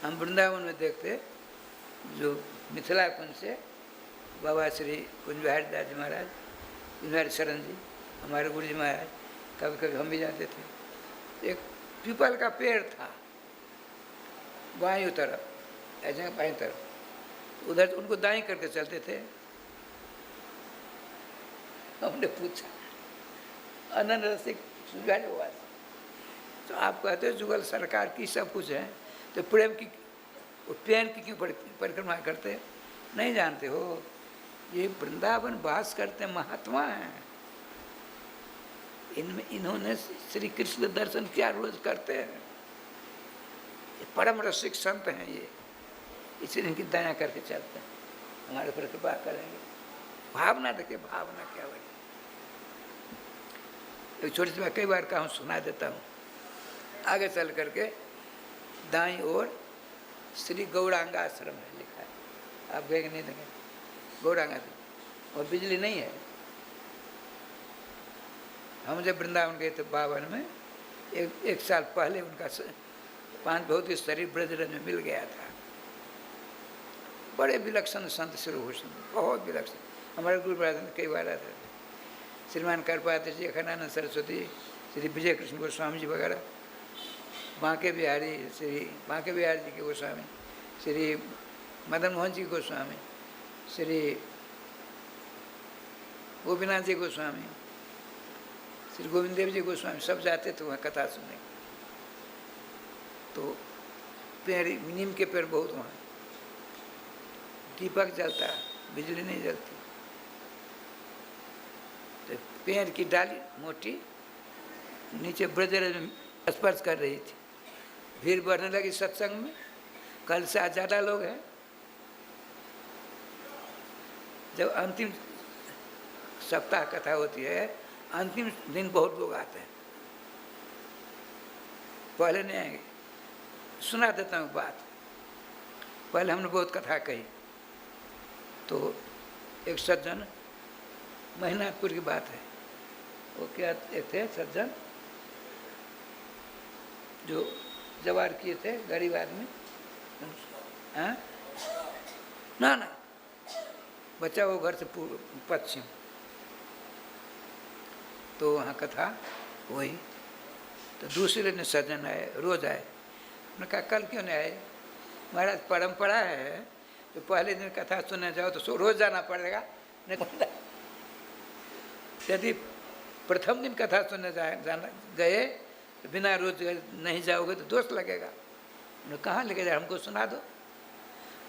हम वृंदावन में देखते जो मिथिला कुंज से बाबा श्री कुंज बिहारी दास जी महाराज, कुंज बिहारी शरण जी, हमारे गुरु जी महाराज, कभी कभी हम भी जाते थे। एक पीपल का पेड़ था बाईं तरफ, ऐसे बाईं तरफ, उधर उनको दाईं करके चलते थे। हमने पूछा अनंत रसिक बाबा, तो आप कहते हो जुगल सरकार की सब कुछ है, तो प्रेम की प्रेम की क्यों परिक्रमा करते? नहीं जानते हो, ये वृंदावन वास करते महात्मा हैं, इनमें इन्होंने श्री कृष्ण दर्शन क्या रोज करते हैं, ये परम रसिक संत हैं ये, इसलिए इनकी दया करके चलते हैं, हमारे पर कृपा करेंगे। भावना देखिए, भावना क्या हुई। एक छोटी सी बात कई बार कहूँ, सुना देता हूँ। आगे चल करके दाईं ओर श्री गौरांग आश्रम है लिखा है, आप गए नहीं देंगे? गौरांग आश्रम, और बिजली नहीं है। हम जब वृंदावन गए थे बावन में, एक साल पहले उनका 5 भौतिक शरीर ब्रजरंज में मिल गया था। बड़े विलक्षण संत श्री भूषण, बहुत विलक्षण, हमारे गुरु महाराज कई बार आते थे। श्रीमान करपात्र जी, अखंडानंद सरस्वती, श्री विजय कृष्ण गोस्वामी जी वगैरह, बांके बिहारी, श्री बांके बिहारी जी के गोस्वामी, श्री मदन मोहन जी गोस्वामी, श्री गोपीनाथ जी गोस्वामी, श्री गोविंद देव जी गोस्वामी, सब जाते थे वहाँ कथा सुनने। तो पेड़, नीम के पेड़ बहुत वहाँ, दीपक जलता, बिजली नहीं जलती। तो पेड़ की डाली मोटी, नीचे ब्रजरज स्पर्श कर रही थी। भीड़ बढ़ने लगी सत्संग में। कल से आज ज़्यादा लोग हैं। जब अंतिम सप्ताह कथा होती है, अंतिम दिन बहुत लोग आते हैं, पहले नहीं आएंगे। सुना देता हूँ बात। पहले हमने बहुत कथा कही, तो एक सज्जन, महीनाथपुर की बात है, वो क्या एक थे सज्जन जो जवार किए थे, गरीब आदमी। हाँ ना ना, बच्चा वो घर से पश्चिम, तो वहाँ कथा वही। तो दूसरे दिन सज्जन आए, रोज आए। उन्होंने कहा कल क्यों नहीं आए? महाराज परंपरा है, तो पहले दिन कथा सुनने जाओ तो रोज जाना पड़ेगा। नहीं, यदि प्रथम दिन कथा सुनने जाना गए तो बिना रोज नहीं जाओगे तो दोष लगेगा। उन्होंने कहाँ लेके जाए, हमको सुना दो।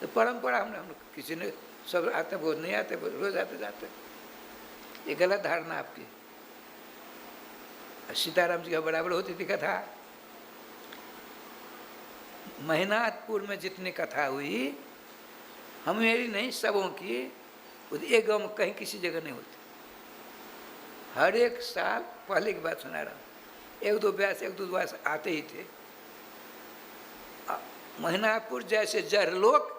तो परंपरा हम किसी ने, सब आते बहुत नहीं आते, रोज आते जाते। ये गलत धारणा आपकी। सीताराम जी का बराबर होती थी कथा। महीनाथपुर में जितनी कथा हुई, हम मेरी नहीं सबों की, एक गाँव में कहीं किसी जगह नहीं होती। हर एक साल, पहले की बात सुना रहा हूँ, एक दो व्यास आते ही थे। महीनाथपुर जैसे जरलोक,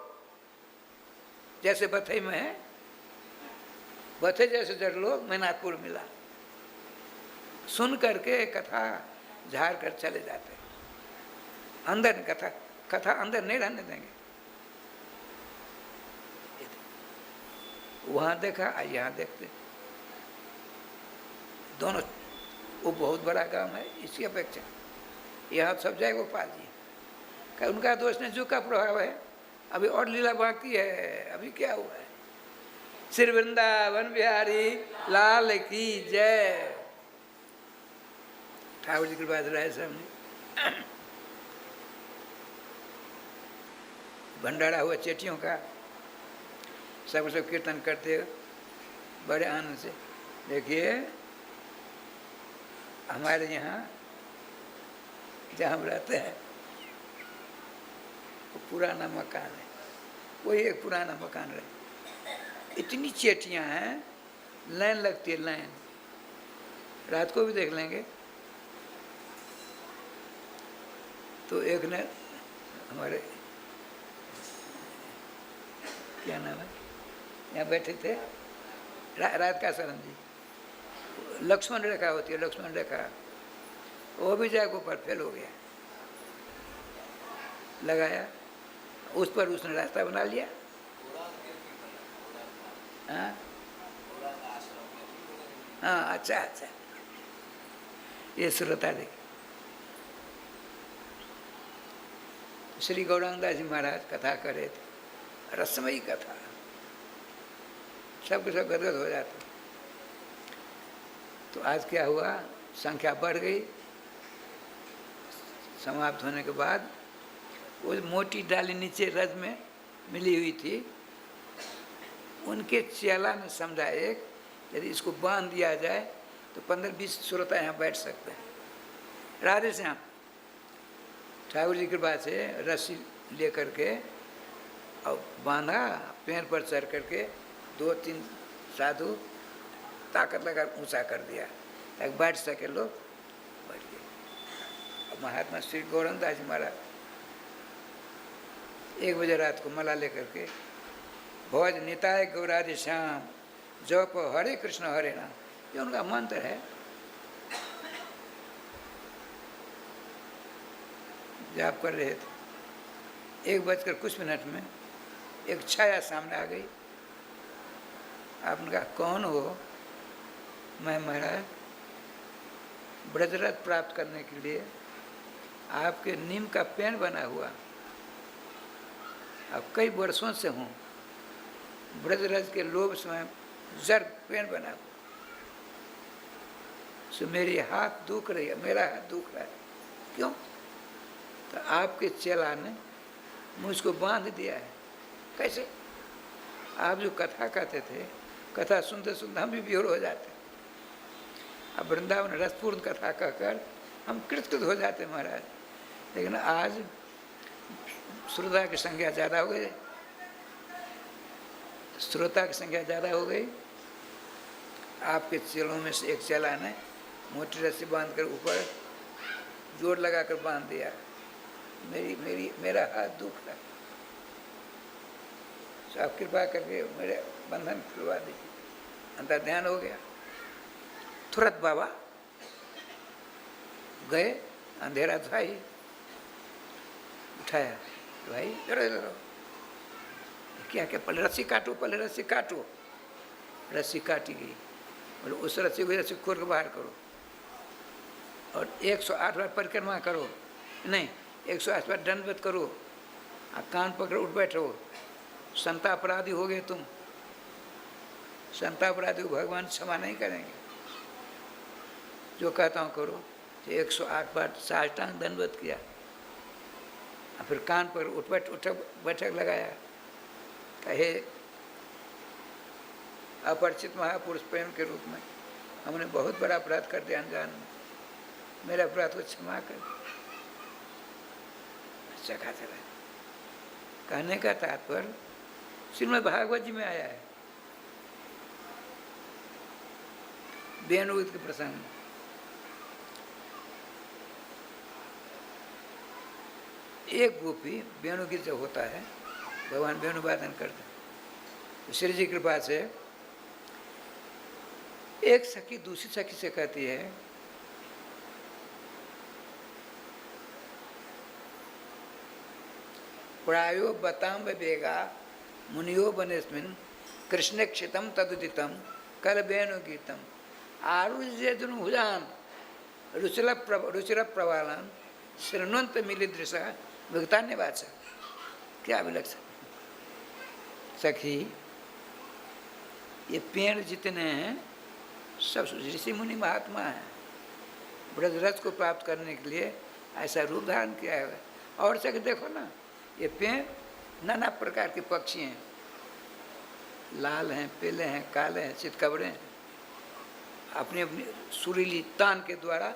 जैसे बथई में है, बथई जैसे जरलोक महीनाथपुर मिला। सुन करके कथा झाड़ कर चले जाते, अंदर कथा अंदर नहीं रहने देंगे। वहाँ देखा, यहाँ देखते, दोनों। वो बहुत बड़ा काम है, इसकी अपेक्षा यहाँ सब जाए गोपाल जी का, उनका दोष नहीं, जो का प्रभाव है। अभी और लीला बाकी है। अभी क्या हुआ है? श्री वृंदावन बिहारी लाल की जय। ठाकुर जी कृपा राय सामने भंडारा हुआ चेटियों का, सब कीर्तन करते बड़े आनंद से। देखिए हमारे यहाँ जहाँ हम रहते हैं वो पुराना मकान है, वही एक पुराना मकान रहे। इतनी चेटियाँ हैं, लाइन लगती है, लाइन। रात को भी देख लेंगे। तो एक ने हमारे, क्या नाम है, यहाँ बैठे थे, रात का शरण जी, लक्ष्मण रेखा होती है, लक्ष्मण रेखा, वो भी जाके ऊपर फेल हो गया। लगाया उस पर, उसने रास्ता बना लिया। हाँ हाँ, अच्छा अच्छा, ये श्रोता देख। श्री गौरांग दास जी महाराज कथा कर रहे थे, रसमयी कथा, सब सब गदगद हो जाते। तो आज क्या हुआ, संख्या बढ़ गई। समाप्त होने के बाद वो मोटी डाली नीचे रज में मिली हुई थी, उनके चेला ने समझा एक, यदि इसको बांध दिया जाए तो 15-20 श्रोता यहाँ बैठ सकते हैं। राधे श्याम। ठाकुर जी की कृपा से रस्सी ले करके और बांधा, पेड़ पर चढ़ करके 2-3 साधु ताकत लगा ऊंचा कर दिया ताकि बैठ सके लोग, बैठ गए। अब महात्मा श्री गौरांग दास जी महाराज 1 बजे रात को मला लेकर के, भोज निताय गौराधि श्याम जप हरे कृष्ण हरे नाम, ये उनका मंत्र है। जाप कर रहे थे, 1 बजकर कुछ मिनट में एक छाया सामने आ गई। आपने कहा कौन हो? मैं महाराज ब्रजरथ प्राप्त करने के लिए आपके नीम का पेड़ बना हुआ, अब कई वर्षों से हूँ, ब्रजरथ के लोभ से मैं जड़ पेड़ बना हुआ, सो मेरी हाथ दुख रही है, मेरा हाथ दुख रहा है। क्यों? तो आपके चेला ने मुझको बांध दिया है। कैसे? आप जो कथा कहते थे, कथा सुनते सुनते हम भी बेहोश हो जाते। अब वृंदावन रसपूर्ण कथा कहकर हम कृतकृत हो जाते महाराज। लेकिन आज श्रोता की संख्या ज़्यादा हो गई, श्रोता की संख्या ज़्यादा हो गई। आपके चेलों में से एक चेला ने मोटी रस्सी बांध कर ऊपर जोड़ लगाकर बांध दिया, मेरा हाथ दुख रहा, तो आप कृपा करके मेरे बंधन खुलवा दीजिए। अंतर ध्यान हो गया। तुरंत बाबा गए, अंधेरा था ही, उठाया, भाई जरा जरा क्या क्या, पहले रस्सी काटो, पहले रस्सी काटो। रस्सी काटी गई, और उस रस्सी को रस्सी खोल के बाहर करो और 108 बार परिक्रमा करो, नहीं 108 बार दंडवत करो, कान पकड़ उठ बैठो। संता अपराधी हो गए तुम, संता अपराधी को भगवान क्षमा नहीं करेंगे। जो कहता हूँ करो। तो 108 बार साष्टांग दंडवत किया, और फिर कान पर उठ बैठक लगाया, कहे अपरिचित महापुरुष प्रेम के रूप में हमने बहुत बड़ा अपराध कर दिया अनजान में, मेरा अपराध को क्षमा कर। अच्छा खाते रहे। कहने का तात्पर्य श्रीमद् भागवत जी में आया है, वेणुगीत के प्रसंग में। एक गोपी वेणुगीत जब होता है, भगवान वेणु वादन करते हैं, श्री जी कृपा से एक सखी दूसरी सखी से कहती है, प्रायो बताम बेगा मुनियो बनेस्मिन कृष्ण क्षितम तदुदितम कल वेणु गीतम आरुज्यन भुजान रुचिर प्रवालन श्रृण्वंत मिलिदृश भुगतान्य वाचा। क्या विलक्षण सखी, ये पेड़ जितने हैं सब ऋषि मुनि महात्मा हैं, ब्रजरथ को प्राप्त करने के लिए ऐसा रूप धारण किया है। और सखी देखो ना, ये पेड़ नाना प्रकार के पक्षी हैं, लाल हैं, पीले हैं, काले हैं, चितकबरे हैं, अपनी अपनी सुरीली तान के द्वारा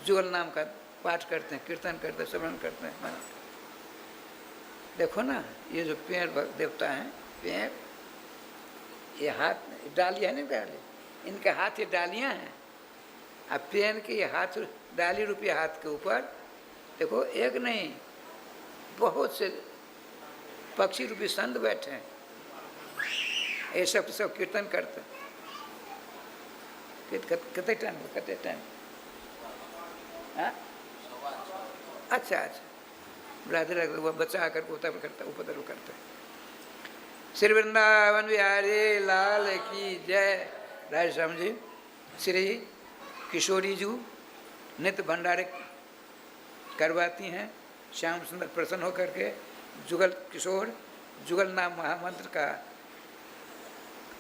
जुगल नाम का पाठ करते हैं, कीर्तन करते हैं, श्रवण करते हैं। देखो ना, ये जो पेड़ देवता हैं, पेड़ ये हाथ डालियाँ नहीं, डाली इनके हाथ ये डालियाँ हैं। अब पेड़ के ये हाथ डाली रूपी हाथ के ऊपर देखो, एक नहीं बहुत से पक्षी रूपी संत बैठे हैं, ये सब कीर्तन करते हैं। कितने टाइम हाँ? अच्छा राधे राधे, वो बच्चा आकर उपद्रव करते हैं। श्री वृंदावन बिहारी लाल की जय। राधे श्याम जी, श्री किशोरी जी नित्य भंडारे करवाती हैं। श्याम सुंदर प्रसन्न होकर के जुगल किशोर जुगल नाम महामंत्र का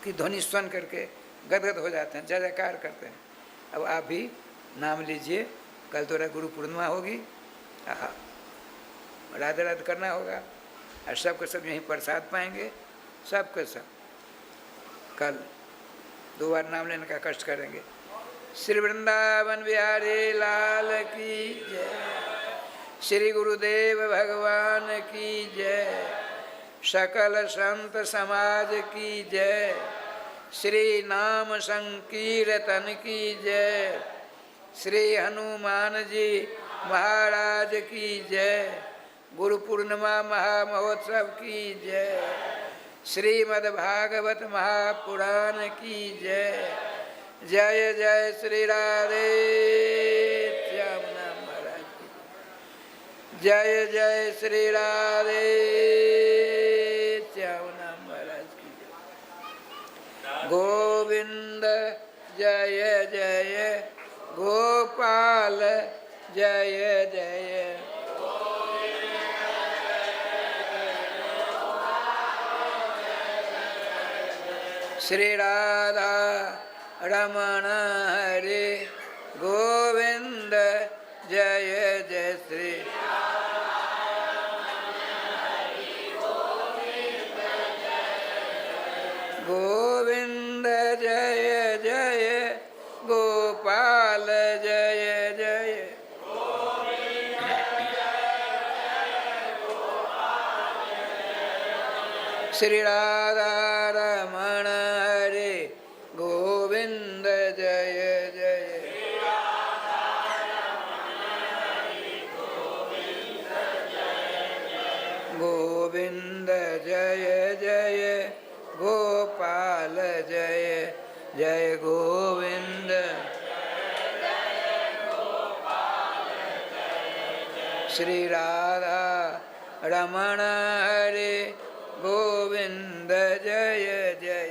की ध्वनि सुन करके गदगद हो जाते हैं, जय जयकार करते हैं। अब आप भी नाम लीजिए, कल तो गुरु पूर्णिमा होगी, राधे राधे करना होगा, और सबके सब यहीं प्रसाद पाएंगे, सबके सब कल 2 बार नाम लेने का कष्ट करेंगे। श्री वृंदावन बिहारी लाल की जय। श्री गुरुदेव भगवान की जय। सकल संत समाज की जय। श्री नाम संकीर्तन की जय। श्री हनुमान जी महाराज की जय। गुरु पूर्णिमा महामहोत्सव की जय। श्रीमद् भागवत महापुराण की जय। जय जय श्री राधे श्याम महाराज की जय। जय श्री राधे श्याम महाराज की जय। गोविंद जय जय गोपाल जय जय। श्री राधा रमण हरे गोविंद जय जय श्री। गोविंद जय जय गोपाल जय जय। श्री राधा रमण हरे गोविंद जय जय। गोविंद जय जय गोपाल जय जय गोविंद। श्री राधा रमण हरे गोविंद जय जय।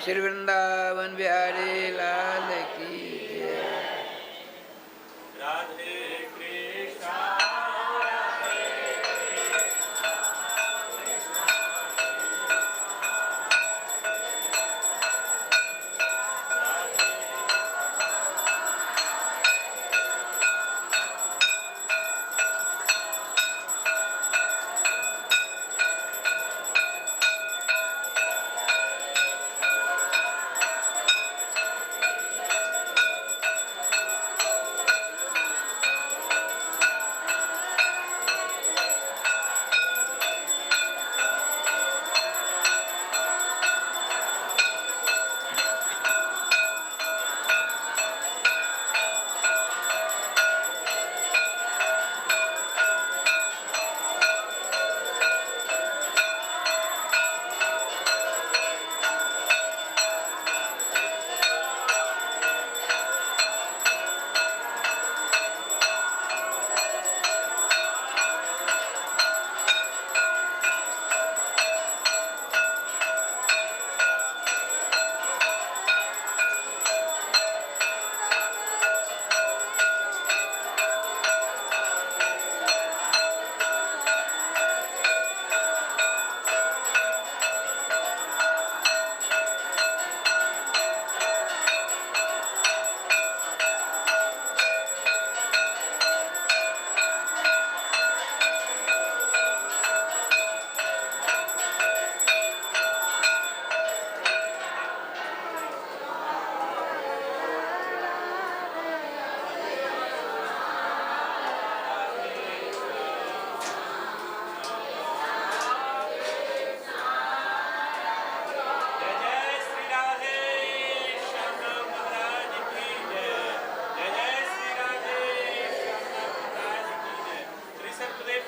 श्री वृंदावन बिहारी लाल की जय। राधे कृष्णा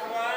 भगवान